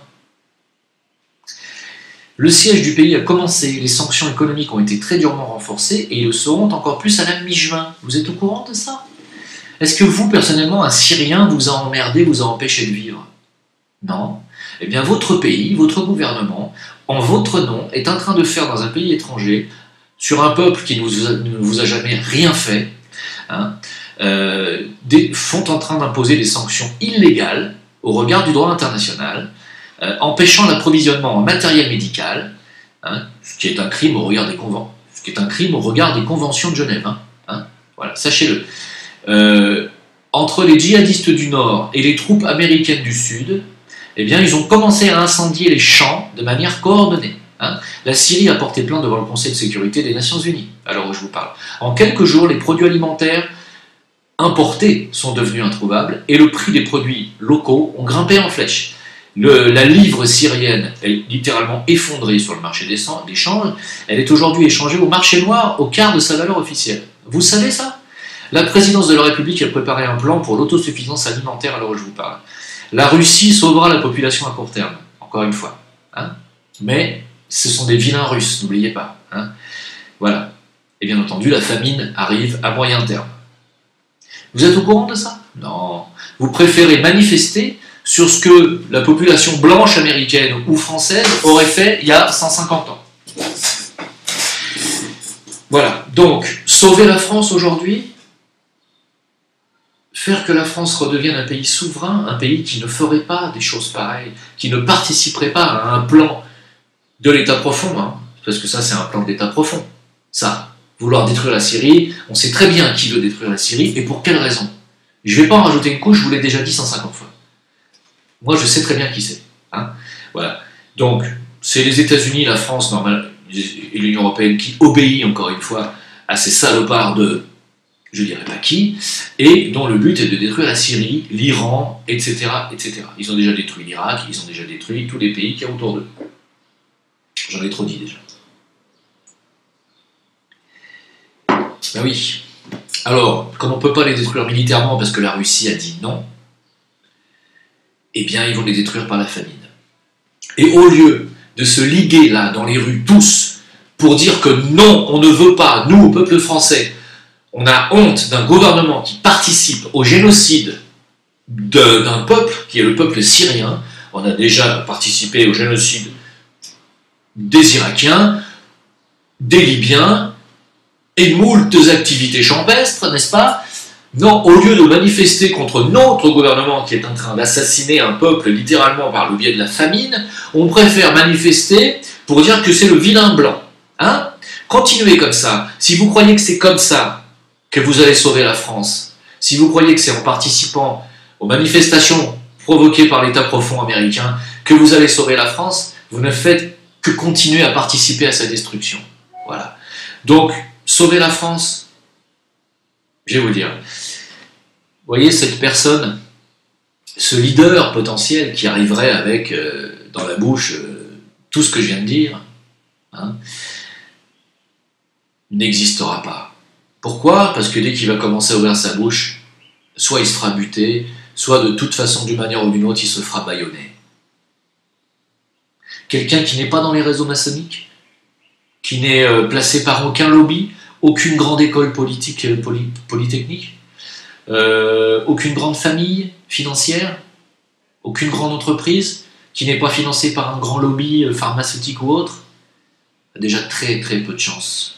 Le siège du pays a commencé, les sanctions économiques ont été très durement renforcées et ils le seront encore plus à la mi-juin. Vous êtes au courant de ça? Est-ce que vous, personnellement, un Syrien vous a emmerdé, vous a empêché de vivre? Non. Eh bien, votre pays, votre gouvernement, en votre nom, est en train de faire dans un pays étranger, sur un peuple qui ne vous a jamais rien fait, hein, sont en train d'imposer des sanctions illégales au regard du droit international, empêchant l'approvisionnement en matériel médical, hein, ce qui est un crime au regard des conventions de Genève. Voilà, sachez-le. Entre les djihadistes du Nord et les troupes américaines du Sud, eh bien, ils ont commencé à incendier les champs de manière coordonnée. Hein. La Syrie a porté plainte devant le Conseil de sécurité des Nations Unies, à l'heure où je vous parle. En quelques jours, les produits alimentaires importés sont devenus introuvables et le prix des produits locaux ont grimpé en flèche. La livre syrienne est littéralement effondrée sur le marché d'échange. Elle est aujourd'hui échangée au marché noir au quart de sa valeur officielle. Vous savez ça? La présidence de la République a préparé un plan pour l'autosuffisance alimentaire à l'heure où je vous parle. La Russie sauvera la population à court terme, encore une fois. Hein, mais ce sont des vilains Russes, n'oubliez pas. Hein, voilà. Et bien entendu, la famine arrive à moyen terme. Vous êtes au courant de ça? Non. Vous préférez manifester sur ce que la population blanche américaine ou française aurait fait il y a 150 ans. Voilà. Donc, sauver la France aujourd'hui, faire que la France redevienne un pays souverain, un pays qui ne ferait pas des choses pareilles, qui ne participerait pas à un plan de l'État profond, hein, parce que ça c'est un plan de l'État profond. Ça, vouloir détruire la Syrie, on sait très bien qui veut détruire la Syrie et pour quelle raison. Je ne vais pas en rajouter une couche, je vous l'ai déjà dit 150 fois. Moi je sais très bien qui c'est. Hein, voilà. Donc, c'est les États-Unis, la France, normal, et l'Union européenne qui obéit encore une fois à ces salopards de, je dirais pas qui, et dont le but est de détruire la Syrie, l'Iran, etc., etc. Ils ont déjà détruit l'Irak, ils ont déjà détruit tous les pays qu'il y a autour d'eux. J'en ai trop dit déjà. Ben oui. Alors, comme on ne peut pas les détruire militairement parce que la Russie a dit non, eh bien ils vont les détruire par la famine. Et au lieu de se liguer là dans les rues tous pour dire que non, on ne veut pas, nous, au peuple français, on a honte d'un gouvernement qui participe au génocide d'un peuple qui est le peuple syrien. On a déjà participé au génocide des Irakiens, des Libyens, et moultes activités champestres, n'est-ce pas? Non, au lieu de manifester contre notre gouvernement qui est en train d'assassiner un peuple littéralement par le biais de la famine, on préfère manifester pour dire que c'est le vilain blanc. Hein? Continuez comme ça. Si vous croyez que c'est comme ça que vous allez sauver la France, si vous croyez que c'est en participant aux manifestations provoquées par l'État profond américain que vous allez sauver la France, vous ne faites que continuer à participer à sa destruction. Voilà. Donc, sauver la France, je vais vous dire. Vous voyez, cette personne, ce leader potentiel qui arriverait avec dans la bouche tout ce que je viens de dire, hein, n'existera pas. Pourquoi? Parce que dès qu'il va commencer à ouvrir sa bouche, soit il se fera buter, soit de toute façon, d'une manière ou d'une autre, il se fera bâillonner. Quelqu'un qui n'est pas dans les réseaux maçonniques, qui n'est placé par aucun lobby, aucune grande école politique, polytechnique, aucune grande famille financière, aucune grande entreprise, qui n'est pas financée par un grand lobby pharmaceutique ou autre, a déjà très très peu de chances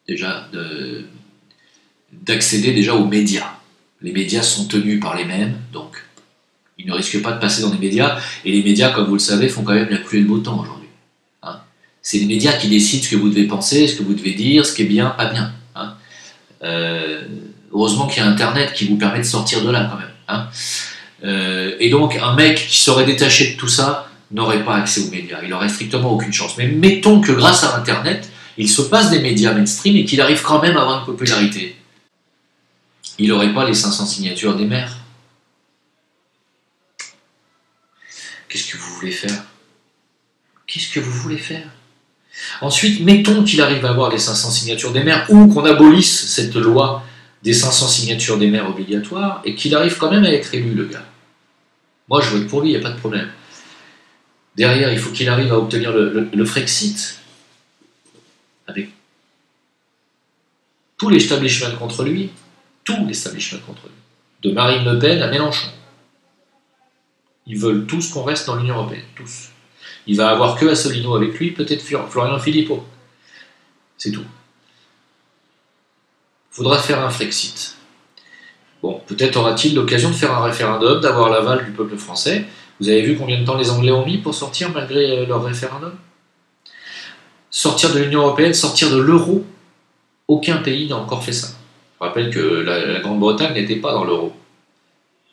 déjà d'accéder déjà aux médias. Les médias sont tenus par les mêmes, donc ils ne risquent pas de passer dans les médias, et les médias, comme vous le savez, font quand même la pluie et le beau temps aujourd'hui. Hein, c'est les médias qui décident ce que vous devez penser, ce que vous devez dire, ce qui est bien, pas bien. Hein. Heureusement qu'il y a Internet qui vous permet de sortir de là quand même. Hein. Et donc un mec qui serait détaché de tout ça n'aurait pas accès aux médias, il n'aurait strictement aucune chance. Mais mettons que grâce à Internet, il se passe des médias mainstream et qu'il arrive quand même à avoir une popularité. Il n'aurait pas les 500 signatures des maires. Qu'est-ce que vous voulez faire? Qu'est-ce que vous voulez faire? Ensuite, mettons qu'il arrive à avoir les 500 signatures des maires ou qu'on abolisse cette loi des 500 signatures des maires obligatoires et qu'il arrive quand même à être élu, le gars. Moi, je vote pour lui, il n'y a pas de problème. Derrière, il faut qu'il arrive à obtenir le Frexit avec tout l'establishment contre lui, de Marine Le Pen à Mélenchon. Ils veulent tous qu'on reste dans l'Union européenne, tous. Il va avoir que Asselineau avec lui, peut-être Florian Philippot. C'est tout. Il faudra faire un Frexit. Bon, peut-être aura-t-il l'occasion de faire un référendum, d'avoir l'aval du peuple français. Vous avez vu combien de temps les Anglais ont mis pour sortir malgré leur référendum? Sortir de l'Union européenne, sortir de l'euro, aucun pays n'a encore fait ça. Je rappelle que la Grande-Bretagne n'était pas dans l'euro.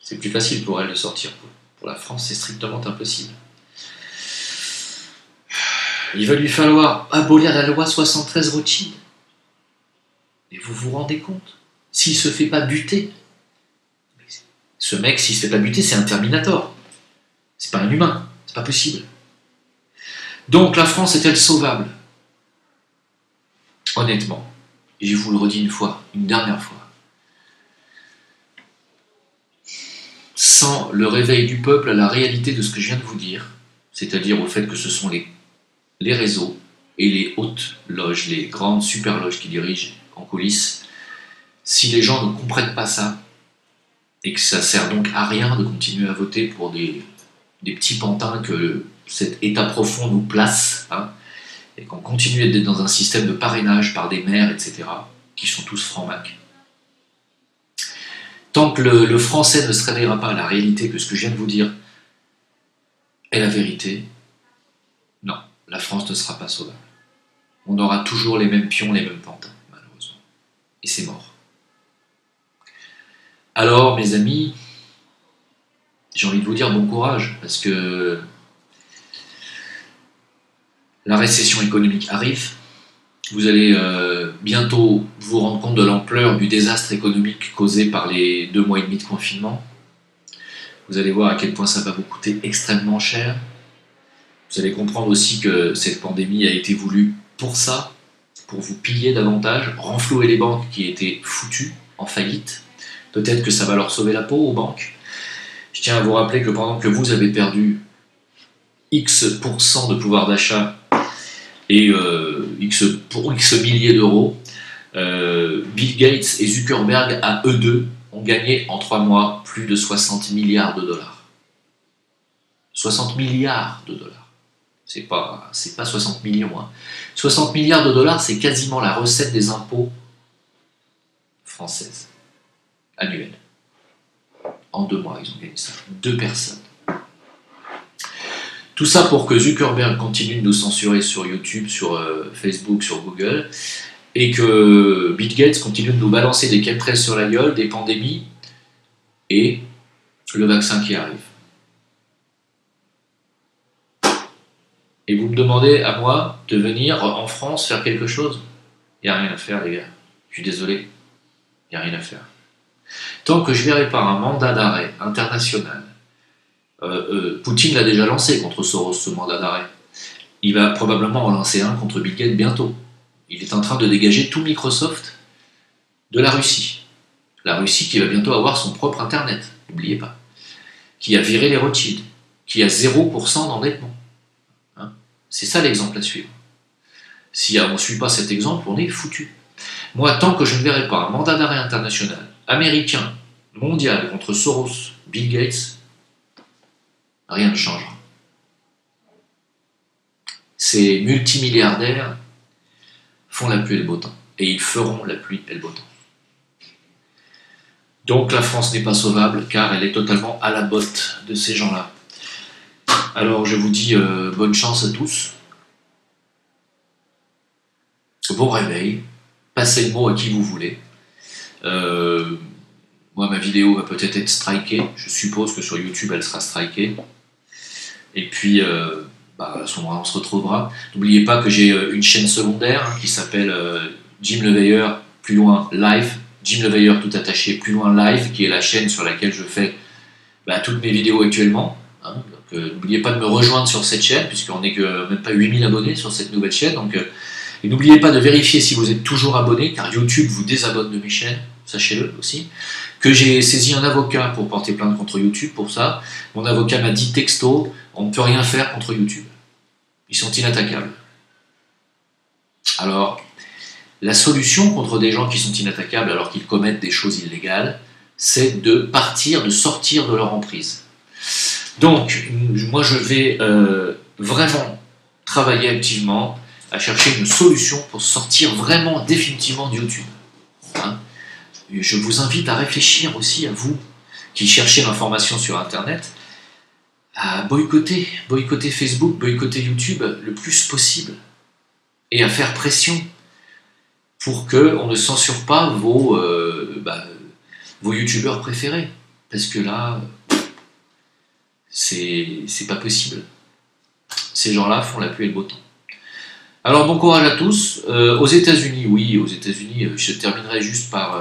C'est plus facile pour elle de sortir. Pour la France, c'est strictement impossible. Il va lui falloir abolir la loi 73 Rothschild. Et vous vous rendez compte? S'il ne se fait pas buter, ce mec, s'il ne se fait pas buter, c'est un Terminator. C'est pas un humain, c'est pas possible. Donc la France est-elle sauvable? Honnêtement, et je vous le redis une dernière fois, sans le réveil du peuple à la réalité de ce que je viens de vous dire, c'est-à-dire au fait que ce sont les réseaux et les hautes loges, les grandes super loges qui dirigent en coulisses, si les gens ne comprennent pas ça, et que ça sert donc à rien de continuer à voter pour des petits pantins que cet état profond nous place, hein, et qu'on continue d'être dans un système de parrainage par des maires, etc., qui sont tous francs-macs. Tant que le français ne se réveillera pas à la réalité que ce que je viens de vous dire est la vérité, non, la France ne sera pas sauvable. On aura toujours les mêmes pions, les mêmes pantins, malheureusement. Et c'est mort. Alors, mes amis, j'ai envie de vous dire bon courage, parce que La récession économique arrive. Vous allez bientôt vous rendre compte de l'ampleur du désastre économique causé par les 2 mois et demi de confinement. Vous allez voir à quel point ça va vous coûter extrêmement cher. Vous allez comprendre aussi que cette pandémie a été voulue pour ça, pour vous piller davantage, renflouer les banques qui étaient foutues, en faillite. Peut-être que ça va leur sauver la peau aux banques. Je tiens à vous rappeler que pendant que vous avez perdu X% de pouvoir d'achat et X milliers d'euros, Bill Gates et Zuckerberg, à eux deux, ont gagné en 3 mois plus de 60 milliards de dollars. 60 milliards de dollars. C'est pas 60 millions. Hein. 60 milliards de dollars, c'est quasiment la recette des impôts françaises, annuels. En 2 mois, ils ont gagné ça. 2 personnes. Tout ça pour que Zuckerberg continue de nous censurer sur YouTube, sur Facebook, sur Google, et que Bill Gates continue de nous balancer des chemtrails sur la gueule, des pandémies, et le vaccin qui arrive. Et vous me demandez à moi de venir en France faire quelque chose? Il n'y a rien à faire, les gars. Je suis désolé. Il n'y a rien à faire. Tant que je ne verrai pas un mandat d'arrêt international, Poutine l'a déjà lancé contre Soros, ce mandat d'arrêt. Il va probablement en lancer un contre Bill Gates bientôt. Il est en train de dégager tout Microsoft de la Russie. La Russie qui va bientôt avoir son propre Internet, n'oubliez pas. Qui a viré les Rothschild, qui a 0% d'endettement. Hein, c'est ça l'exemple à suivre. Si on ne suit pas cet exemple, on est foutu. Moi, tant que je ne verrai pas un mandat d'arrêt international, américain, mondial, contre Soros, Bill Gates, rien ne changera. Ces multimilliardaires font la pluie et le beau temps. Et ils feront la pluie et le beau temps. Donc la France n'est pas sauvable, car elle est totalement à la botte de ces gens-là. Alors je vous dis bonne chance à tous. Bon réveil. Passez le mot à qui vous voulez. Moi, ma vidéo va peut-être être strikée. Je suppose que sur YouTube, elle sera strikée. Et puis, à ce moment-là, on se retrouvera. N'oubliez pas que j'ai une chaîne secondaire qui s'appelle Jim Leveilleur, plus loin live. Jim Leveilleur tout attaché, plus loin live, qui est la chaîne sur laquelle je fais toutes mes vidéos actuellement. Hein. Donc, n'oubliez pas de me rejoindre sur cette chaîne, puisqu'on n'est que même pas 8000 abonnés sur cette nouvelle chaîne. Donc, et n'oubliez pas de vérifier si vous êtes toujours abonné, car YouTube vous désabonne de mes chaînes, sachez-le aussi. Que j'ai saisi un avocat pour porter plainte contre YouTube pour ça. Mon avocat m'a dit texto, on ne peut rien faire contre YouTube. Ils sont inattaquables. Alors, la solution contre des gens qui sont inattaquables alors qu'ils commettent des choses illégales, c'est de partir, de sortir de leur emprise. Donc, moi je vais vraiment travailler activement à chercher une solution pour sortir vraiment définitivement de YouTube. Hein. Je vous invite à réfléchir aussi à vous qui cherchez l'information sur Internet, à boycotter Facebook, boycotter YouTube le plus possible et à faire pression pour qu'on ne censure pas vos youtubeurs préférés. Parce que là, c'est pas possible. Ces gens-là font la pluie et le beau temps. Alors bon courage à tous. Aux États-Unis, je terminerai juste par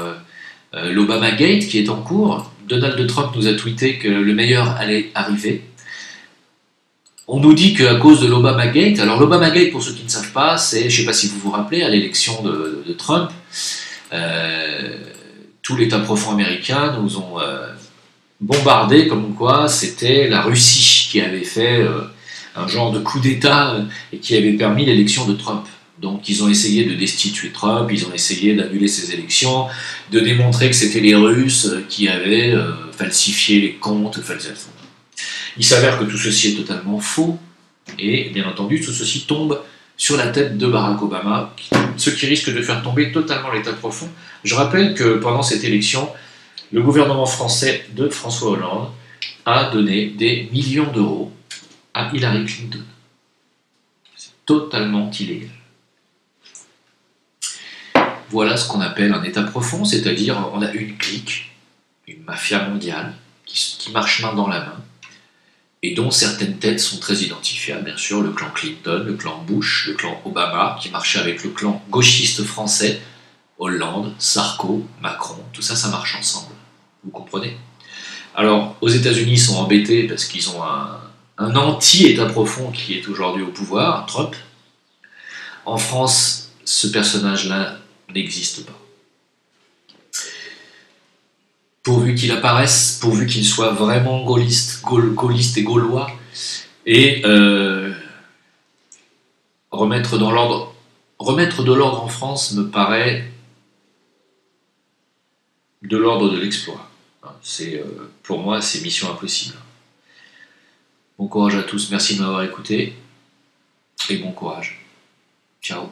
l'Obama Gate qui est en cours. Donald Trump nous a tweeté que le meilleur allait arriver. On nous dit qu'à cause de l'Obama Gate, alors l'Obama Gate, pour ceux qui ne savent pas, c'est, je ne sais pas si vous vous rappelez, à l'élection de Trump, tout l'État profond américain nous ont bombardé comme quoi c'était la Russie qui avait fait un genre de coup d'État et qui avait permis l'élection de Trump. Donc ils ont essayé de destituer Trump, ils ont essayé d'annuler ses élections, de démontrer que c'était les Russes qui avaient falsifié les comptes, Il s'avère que tout ceci est totalement faux, et bien entendu tout ceci tombe sur la tête de Barack Obama, ce qui risque de faire tomber totalement l'État profond. Je rappelle que pendant cette élection, le gouvernement français de François Hollande a donné des millions d'euros à Hillary Clinton. C'est totalement illégal. Voilà ce qu'on appelle un État profond, c'est-à-dire on a une clique, une mafia mondiale qui marche main dans la main et dont certaines têtes sont très identifiables, bien sûr, le clan Clinton, le clan Bush, le clan Obama, qui marchait avec le clan gauchiste français, Hollande, Sarko, Macron, tout ça, ça marche ensemble. Vous comprenez? Alors, aux États-Unis, ils sont embêtés parce qu'ils ont un anti-État profond qui est aujourd'hui au pouvoir, Trump. En France, ce personnage-là n'existe pas. Pourvu qu'il apparaisse, pourvu qu'il soit vraiment gaulliste et gaulois, et remettre de l'ordre en France me paraît de l'ordre de l'exploit. Pour moi, c'est mission impossible. Bon courage à tous, merci de m'avoir écouté, et bon courage. Ciao.